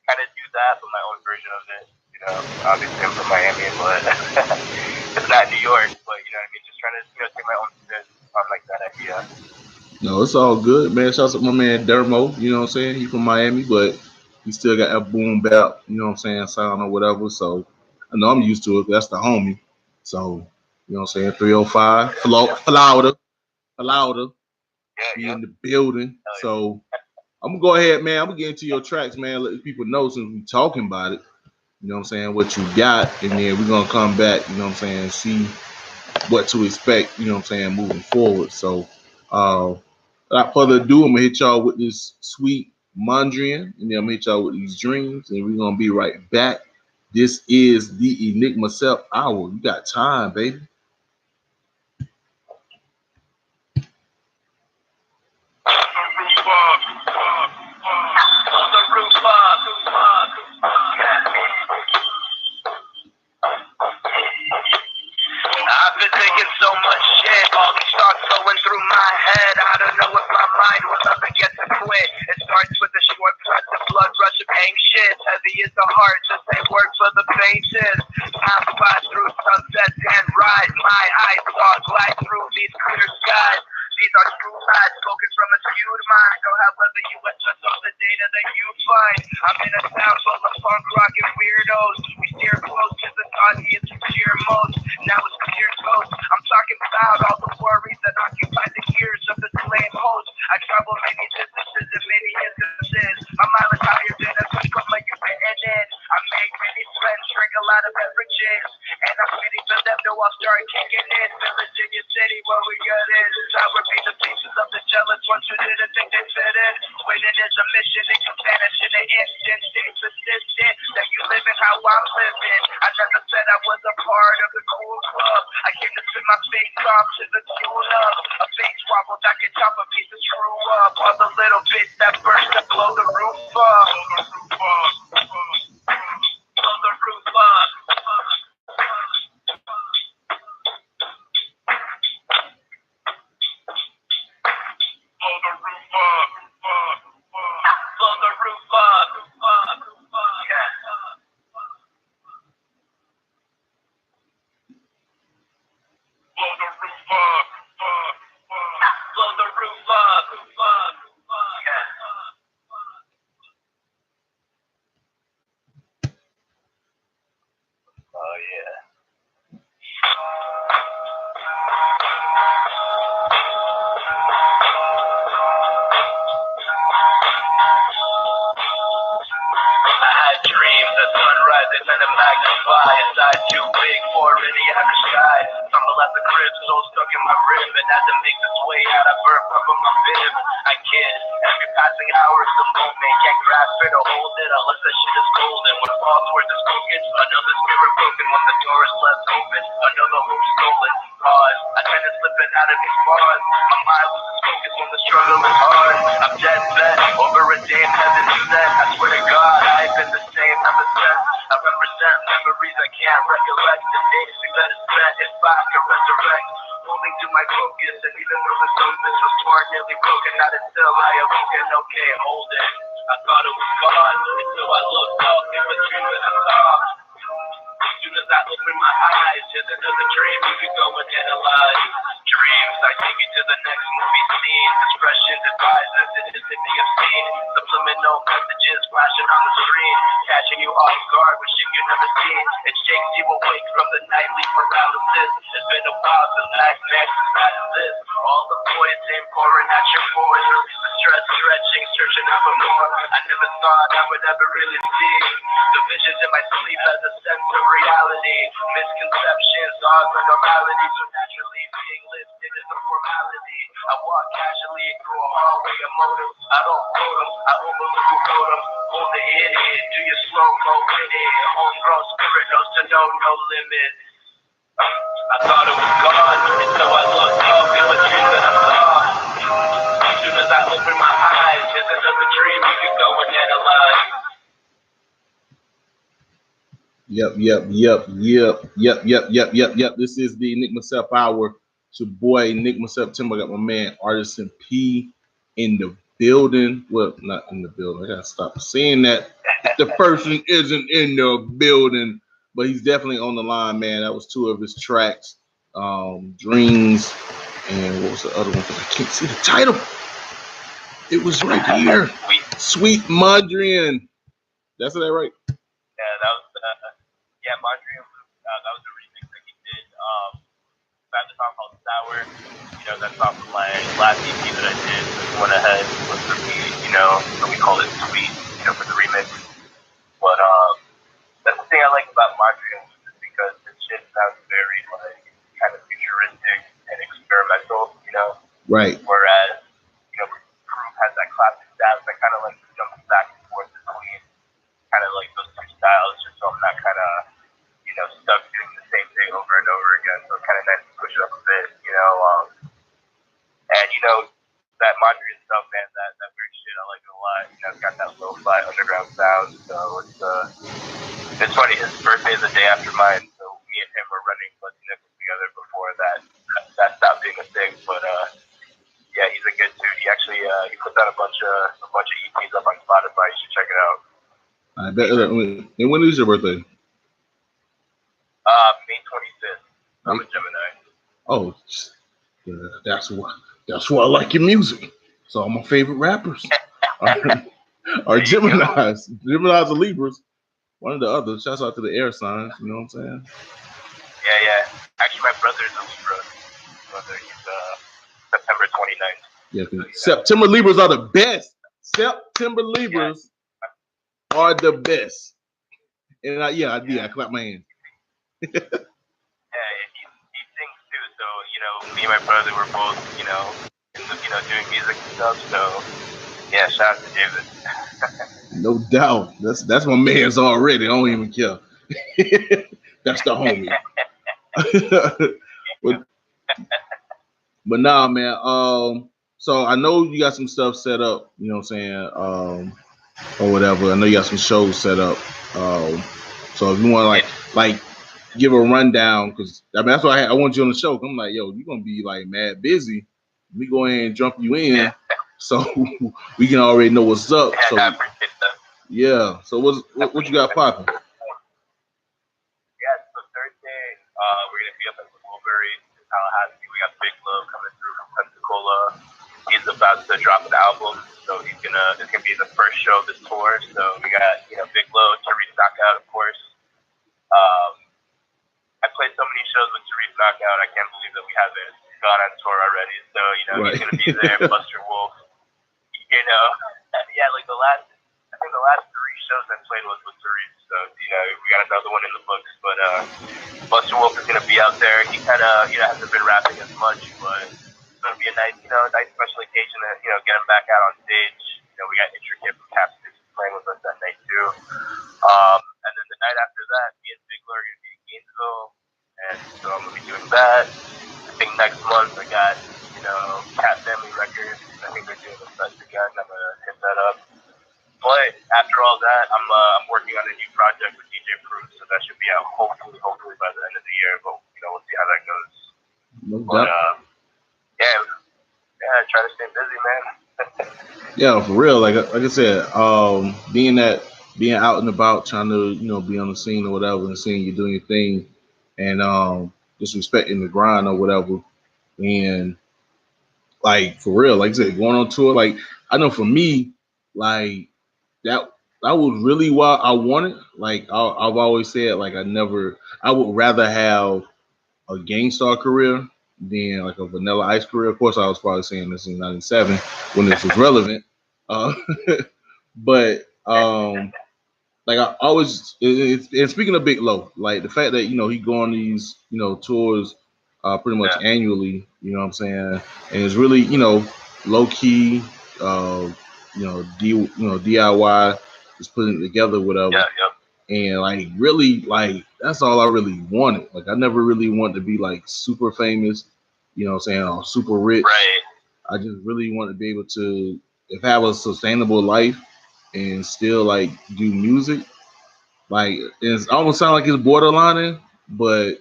kind of do that, but my own version of it, you know. Obviously, I'm from Miami, but it's not New York, but, you know what I mean? Just trying to, you know, take my own spin on, like, that idea. No, it's all good, man. Shout out to my man Dermo, you know what I'm saying? He's from Miami, but he still got that boom bap, you know what I'm saying, sound or whatever. So I know I'm used to it. That's the homie. So, you know what I'm saying? 305, Florida, be in the building. So I'm going to go ahead, man. I'm going to get into your tracks, man. Let people know since we're talking about it, you know what I'm saying, what you got. And then we're going to come back, you know what I'm saying, see what to expect, you know what I'm saying, moving forward. So, without further ado, I'm gonna hit y'all with this sweet Mondrian, and then I'm gonna hit y'all with these dreams, and we're gonna be right back. This is the Enigma Sept Hour. You got time, baby. I've been thinking so much shit, all these thoughts flowing through my head. I don't know if my mind will ever get to quit. It starts with anxious, heavy is the heart, just ain't work for the faintest. Time flies through sunsets and ride. My eyes saw glide through these clear skies. These are true lies spoken from a skewed mind. So however you adjust all the data that you find, I'm in a town full of punk rock and weirdos. We steer close to the audience who cheer most. Now it's clear toast. I'm talking about all the worries that occupy the ears of the lame host. I travel many distances and many instances. My mileage higher than a from a unit in. I make many friends, drink a lot of beverages, and I'm waiting for them to all start kicking in. Virginia City, where we got it. I repeat the pieces of the jealous ones who didn't think they fit in. Waiting is a mission, it can vanish in an instant. Stay persistent that you living how I'm living. I never said I was a part of the cool club. I came to spit my face off to the tune of a face wobble that can chop a piece of screw up. All the little bits that burst to blow the roof up. Blow the roof up. Blow the roof up. Yeah. Blow the roof up. Blow the roof up. Yeah. Oh yeah. I had dreams, the sunrise, they tend to magnify. Inside too big for any other sky. Stumble at the crib, soul stuck in my rib, and as it makes its way out, I burp up on my bib. I kid, every passing hour is the moment. Can't grasp it or hold it unless that shit is golden. When it falls towards the focus, another spirit broken. When the door is left open, another hope stolen. Pause, I tend to slip it out of these bars. My mind loses focus when the struggle is hard. I'm dead set, over a damn heaven set. I swear to God, I've been the same ever since. I represent memories I can't recollect. The days we better spend if I can resurrect. Holding to my focus, and even though the surface was torn, nearly broken, not until I awoken. Okay, hold it. I thought it was gone until I looked up. It was dream that I saw. As soon as I open my eyes, just another dream you could go and analyze. Dreams, I take you to the next movie scene. Expressions, advisors, it is to be obscene. Subliminal messages flashing on the screen, catching you off guard with shit you never seen. It shakes you awake from the nightly paralysis. It's been a while since nightmares since this. All the poison pouring at your pores, the stress stretching, searching out for more. I never thought I would ever really see the visions in my sleep as a sense of reality. Misconceptions, odds of normality, so naturally being listed is a formality. I walk casually through a hallway of motives. I don't quote them, I overlook who wrote them. Hold the idiot, do your slow-mo with it. Homegrown spirit knows to know no limit. I thought it was gone until I looked up. It was dream that I saw. As soon as I opened my eyes, just another dream you could go and analyze. Yep. This is the Enigma Sept Hour. It's your boy Enigma September. I got my man Artisan P in the building. Well, not in the building. I gotta stop saying that. The person isn't in the building, but he's definitely on the line, man. That was two of his tracks, Dreams, and what was the other one? Because I can't see the title. It was right here. Sweet Mondrian. That's that right? Yeah, that was Mondrian. That was a remix that he did. I have a song called Sour. You know, that's off of my last EP that I did. So we went ahead and was the beat, you know, so we called it Sweet, you know, for the remix. But that's the thing I like about Mondrian, is because his shit sounds very like kind of futuristic and experimental, you know. Right. Whereas, you know, Groove has that classic sound that kind of like jumps back and forth between kind of like those two styles, just so I'm not kind of, you know, stuck doing the same thing over and over again. So it's kind of nice to switch it up a bit, you know. And you know, that Mondrian stuff, man, that weird shit, I like it a lot. You know, it's got that lo-fi underground sound. So it's funny. His birthday is the day after mine, so me and him were running Let's Nickels together before that stopped being a thing. But yeah, he's a good dude. He actually he puts out a bunch of EPs up on Spotify. You should check it out. I bet. And when is your birthday? May 25th. I'm a Gemini. Oh, yeah, that's why I like your music. So all my favorite rappers are Geminis. Geminis are Libras. One of the others. Shouts out to the air signs. You know what I'm saying? Yeah. Actually, my brother is a Libra. He's September 29th. Yeah, September Libras are the best. September Libras are the best. And I clap my hands. He sings too. So me and my brother were both doing music and stuff. So yeah, shout out to David. No doubt. That's my man's already. I don't even care. That's the homie. but nah, man. So I know you got some stuff set up. You know what I'm saying? Or whatever. I know you got some shows set up. So if you want to like give a rundown, because I mean that's why I want you on the show. I'm like, yo, you're gonna be like mad busy. We go ahead and jump you in, so we can already know what's up. So I appreciate that. Yeah. So what you got popping? Yeah. So Thursday, we're gonna be up at the Mulberry in Tallahassee. We got Big Love coming through from Pensacola. He's about to drop an album, so it's gonna be the first show of this tour. So we got Big Love, Therese Knockout, of course. I played so many shows with Therese Knockout. I can't believe that we haven't gone on tour already. So he's gonna be there. Buster Wolf. Like the last 3 shows I played was with Therese. So we got another one in the books. But Buster Wolf is gonna be out there. He kind of hasn't been rapping as much, but it's gonna be a nice special occasion to get him back out on stage. We got Intricate from Cap Six playing with us that night too. And then the night after that, me and Big Lord are gonna be in Gainesville, and so I'm gonna be doing that. I think next month I got Cat Family Records. I think they're doing the fest again. I'm gonna hit that up. But after all that, I'm working on a new project with DJ Proof, so that should be out hopefully by the end of the year. But we'll see how that goes. Try to stay busy, man. Yeah, for real. Like I said, being out and about, trying to be on the scene or whatever, and seeing you doing your thing, and just respecting the grind or whatever, and like for real, like I said, going on tour. Like I know for me, like that was really what I wanted. Like I've always said, like I would rather have a Gangstar career than like a Vanilla Ice career. Of course, I was probably saying this in '97 when this was relevant. But like I always, and speaking of Big Low, like the fact that he go on these tours pretty much annually, you know what I'm saying, and it's really low key, DIY, just putting it together, whatever. And like really, like that's all I really wanted. Like I never really wanted to be like super famous, you know what I'm saying, or super rich. Right. I just really wanted to be able to have a sustainable life and still like do music. Like it's almost sound like it's borderlining, but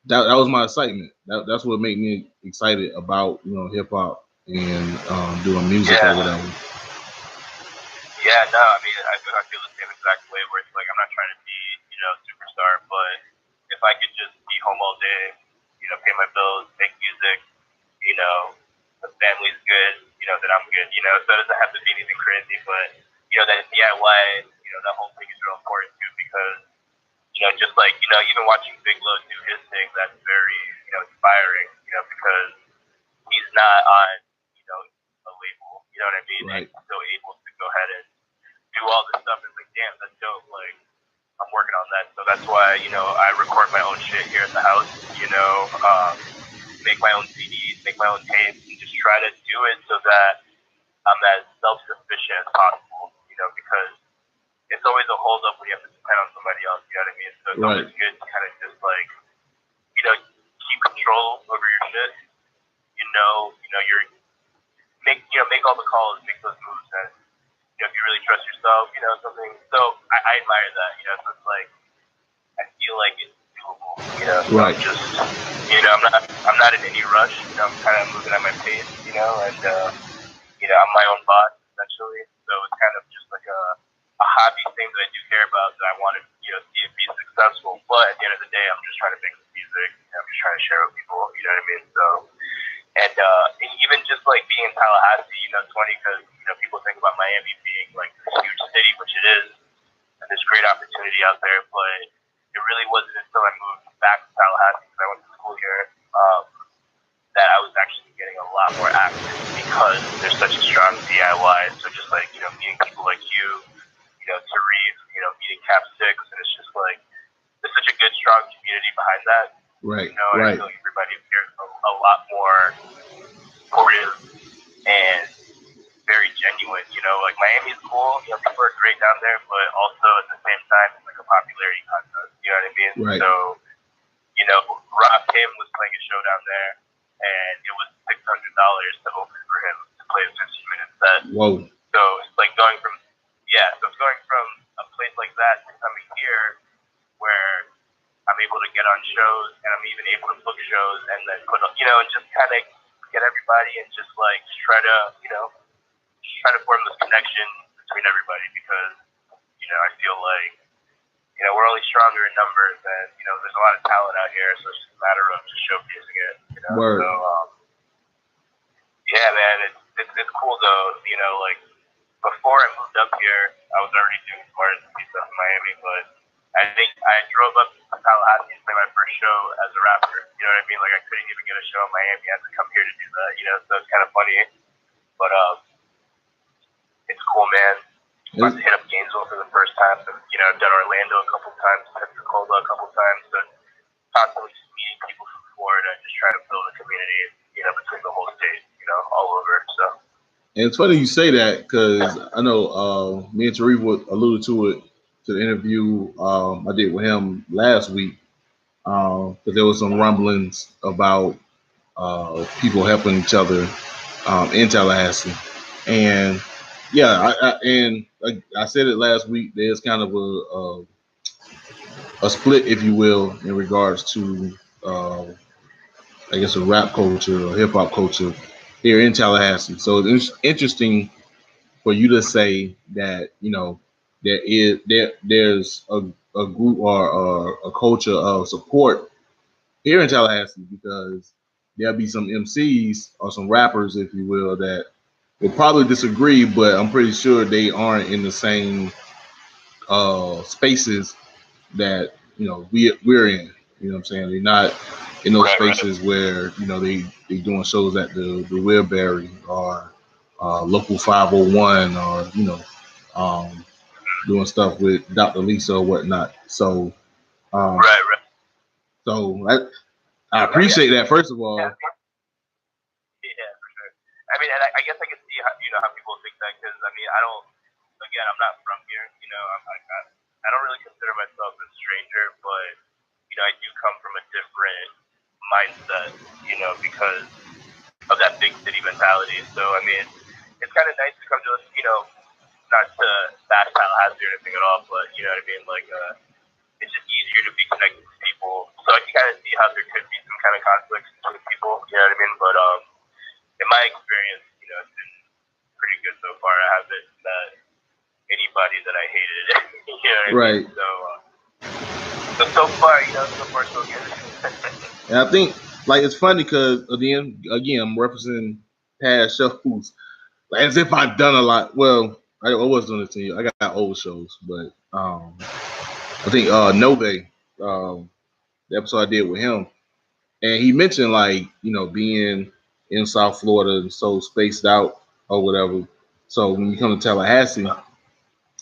that was my excitement. That's what made me excited about hip hop and doing music or whatever. Yeah, no, I mean I feel the same exact way where it's like I'm not trying to be superstar, but if I could just be home all day, pay my bills, make music, the family's good, then I'm good, so it doesn't have to be anything crazy, but that DIY, that whole thing is real important too, because just like even watching Big Low do his thing, that's very inspiring, because he's not on a label, you know what I mean? Right. And he's still able to go ahead and do all this stuff. It's like, damn, that's dope. Like I'm working on that, so that's why I record my own shit here at the house. Make my own CDs, make my own tapes, and just try to do it so that I'm as self-sufficient as possible. Because it's always a hold up when you have to depend on somebody else. You know what I mean? So it's always good to kind of just like keep control over your shit. You're make all the calls, make those moves, and if you really trust yourself, something. So I admire that. So it's like I feel like it's doable. So right. I'm just I'm not in any rush. I'm kind of moving at my pace. And I'm my own boss essentially. So it's kind of just like a a hobby thing that I do care about that I want to, you know, see it be successful. But at the end of the day, I'm just trying to make some music. I'm just trying to share with people. You know what I mean? So, and even just like being in Tallahassee, you know, it's funny because you know people think about Miami being like this huge city, which it is, and there's great opportunity out there. But it really wasn't until I moved back to Tallahassee because I went to school here that I was actually getting a lot more active because there's such a strong DIY. So just like, you know, meeting people like you know, Tariq, you know, meeting Cap 6, and it's just like, there's such a good, strong community behind that. Right, you know, and right. I feel like everybody here is a lot more supportive and very genuine. You know, like Miami's cool, you know, people are great down there, but also at the same time, it's like a popularity contest. You know what I mean? Right. So, you know, Rob Kim was playing a show down there, and it was $600 to open for him to play a 15-minute set. Whoa. So it's like going from a place like that to coming here where I'm able to get on shows and I'm even able to book shows and then put, you know, and just kind of get everybody and just like try to form this connection between everybody because, you know, I feel like, you know, we're only stronger in numbers and, you know, there's a lot of talent out here, so it's just a matter of just showcasing it, you know. Word. So, yeah, man, it's cool though, you know, like before I moved up here, I was already doing some artist stuff in Miami, but I think I drove up to Tallahassee to play my first show as a rapper. You know what I mean? Like I couldn't even get a show in Miami. I had to come here to do that, you know, so it's kind of funny. But it's cool, man. About to hit up Gainesville for the first time. So, you know, I've done Orlando a couple times, Pensacola a couple times, but constantly just meeting people from Florida and just trying to build a community, you know, between the whole state, you know, all over. So. And it's funny you say that because I know me and Tariq alluded to it to the interview I did with him last week because there was some rumblings about people helping each other in Tallahassee. And yeah, I said it last week. There's kind of a split, if you will, in regards to I guess a rap culture or hip hop culture here in Tallahassee. So it's interesting for you to say that, you know, there's a group or a culture of support here in Tallahassee because there'll be some MCs or some rappers, if you will, that will probably disagree, but I'm pretty sure they aren't in the same spaces that, you know, we're in. You know what I'm saying? They're not in those spaces where, you know, they doing shows at the Wilbury or local 501 or, you know, doing stuff with Dr. Lisa or whatnot. So, so I appreciate that, first of all. Yeah, for sure. I mean, and I guess I can see how, you know, how people think that because, I mean, I'm not from here, you know, I don't really consider myself a stranger, but, you know, I do come from a different mindset, you know, because of that big city mentality. So, I mean, it's kind of nice to come to us, you know, not to bash Tallahassee or anything at all, but, you know what I mean, like, it's just easier to be connected to people. So I can kind of see how there could be some kind of conflicts between people, you know what I mean? But in my experience, you know, it's been pretty good so far. I haven't met anybody that I hated, you know what I right. mean? So far, you know, so far so good. And I think, like, it's funny because, again, I'm representing past shows, like, as if I've done a lot. Well, I was doing it to you. I got old shows, but I think Nove, the episode I did with him, and he mentioned, like, you know, being in South Florida and so spaced out or whatever. So when you come to Tallahassee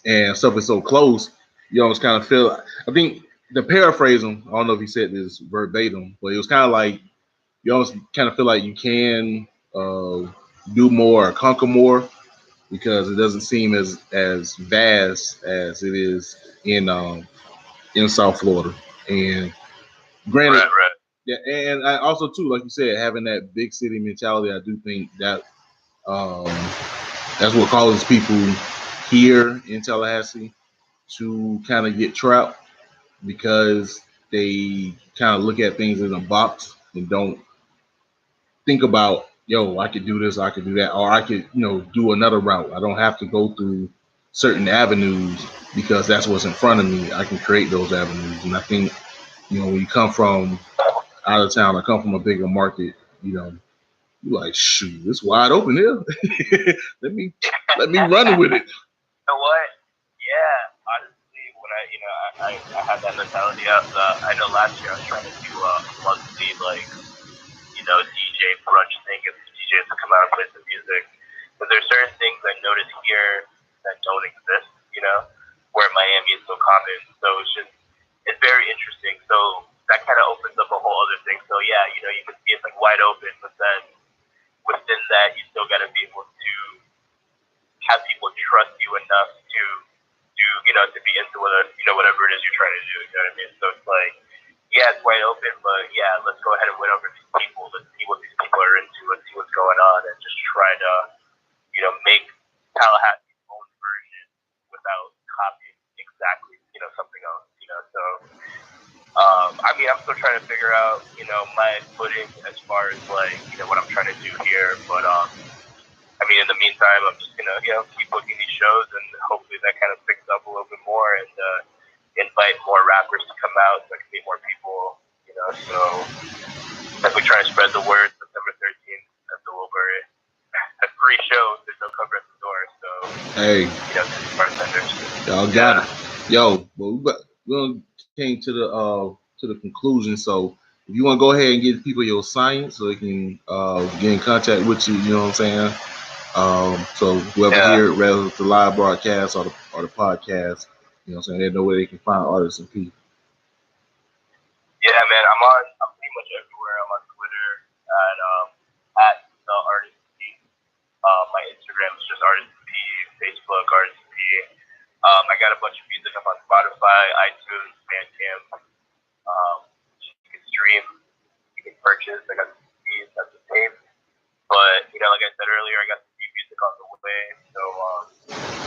and stuff is so close, you almost kind of feel, I think, to paraphrase him, I don't know if he said this verbatim, but it was kind of like you almost kind of feel like you can do more or conquer more because it doesn't seem as vast as it is in South Florida. And granted, yeah, and I also too, like you said, having that big city mentality, I do think that that's what causes people here in Tallahassee to kind of get trapped because they kind of look at things in a box and don't think about, yo, I could do this, I could do that, or I could, you know, do another route. I don't have to go through certain avenues because that's what's in front of me. I can create those avenues, and I think when you come from out of town, I come from a bigger market. You're like, shoot, it's wide open here. let me run with it. You know what? Yeah, honestly, when I had that mentality. I know last year I was trying to do a monthly DJ brunch thing, and DJs to come out and play some music. But there's certain things I notice here that don't exist, where Miami is so common. So it's very interesting. So that kind of opens up a whole other thing. So yeah, you can see it's like wide open, but then within that, you still got to be able to have people trust you enough to do, to be into whatever it is you're trying to do. You know what I mean? So it's like, yeah, it's wide open, but yeah, let's go ahead and win over these people. Let's see what these people are into. Let's see what's going on, and just try to, make Tallahassee's own version without copying exactly, something else. So I'm still trying to figure out, my footing as far as like, what I'm trying to do here. But in the meantime, I'm just gonna, keep booking these shows, and hopefully that kind of picks up a little bit more, and invite more rappers to come out so I can meet more people. So definitely trying to spread the word. September 13th at the Wilbury. A free show. There's no cover at the door. So hey, bartenders. Y'all got it. Yo, well, we came to the conclusion. So if you want to go ahead and give people your science so they can get in contact with you, you know what I'm saying? So whoever here, whether it's the live broadcast or the podcast, you know what I'm saying, they know where they can find Artisan P. Yeah, man, I'm pretty much everywhere. I'm on Twitter at the Artisan P. My Instagram is just Artisan P, Facebook Artisan P. I got a bunch of music up on Spotify, iTunes, Bandcamp. You can stream, you can purchase. I got some CDs, got some tape. But like I said earlier, I got some new music on the way. So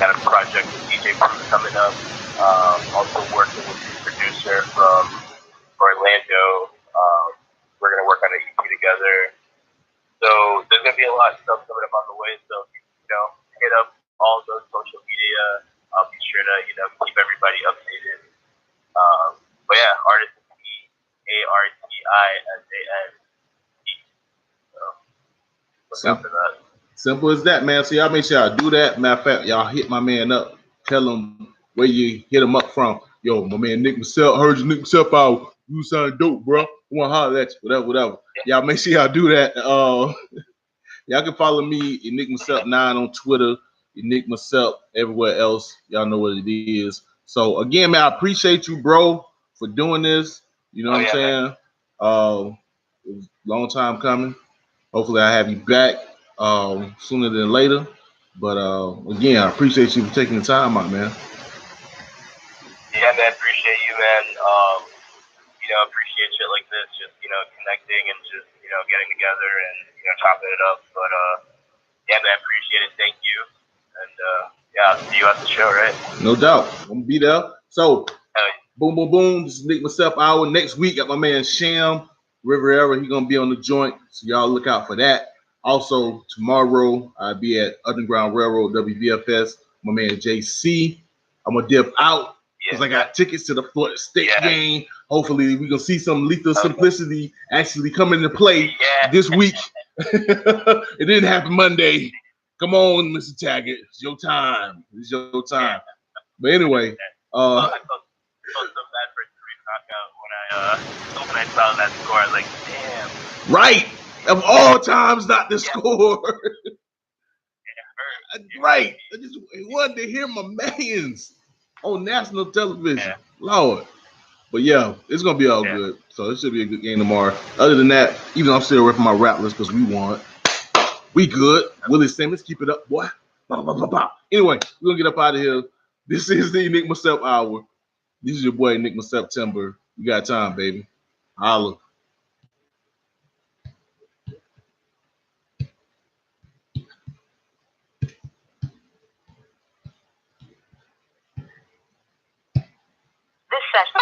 got a project with DJ coming up. Also working with the producer from Orlando. We're gonna work on an EP together. So there's gonna be a lot of stuff coming up on the way. So hit up all those social media. I'll be sure to keep everybody updated. But yeah, Artisan P, ARTISAN. So look out for that. Simple as that, man. So y'all make sure y'all do that. Matter of fact, y'all hit my man up. Tell him where you hit him up from. Yo, my man Enigma Sept, heard your Enigma Sept Hour. You sound dope, bro. I want to holler at you. Whatever. Y'all make sure y'all do that. Y'all can follow me, Enigma Sept 9 on Twitter, Enigma Sept everywhere else. Y'all know what it is. So again, man, I appreciate you, bro, for doing this. You know what I'm saying? It was a long time coming. Hopefully I have you back sooner than later. But again, I appreciate you for taking the time out, man. Yeah, man, appreciate you, man. Appreciate shit like this, just connecting and just getting together and chopping it up. But yeah, man, appreciate it. Thank you. And I'll see you at the show, right? No doubt. I'm gonna be there. So boom, boom, boom. This is Enigma Sept Hour. Next week, got my man Sham Rivera. He's gonna be on the joint. So y'all look out for that. Also, tomorrow I'll be at Underground Railroad WVFS. My man JC. I'm gonna dip out because I got tickets to the Florida State game. Hopefully, we gonna see some Lethal Simplicity actually come into play this week. It didn't happen Monday. Come on, Mr. Taggart. It's your time. It's your time. But anyway, I felt so bad for Three Knockout when I saw that score. I was like, damn. Right. Of all times not to score. Right. I just wanted to hear my mans on national television. Lord. But yeah, it's gonna be all good. So it should be a good game tomorrow. Other than that, even though I'm still ripping my rap list because we won. We good. Willie Simmons, keep it up, boy. Bah, bah, bah, bah. Anyway, we're gonna get up out of here. This is the Enigma Sept Hour. This is your boy Enigma September. You got time, baby. Holla. This session.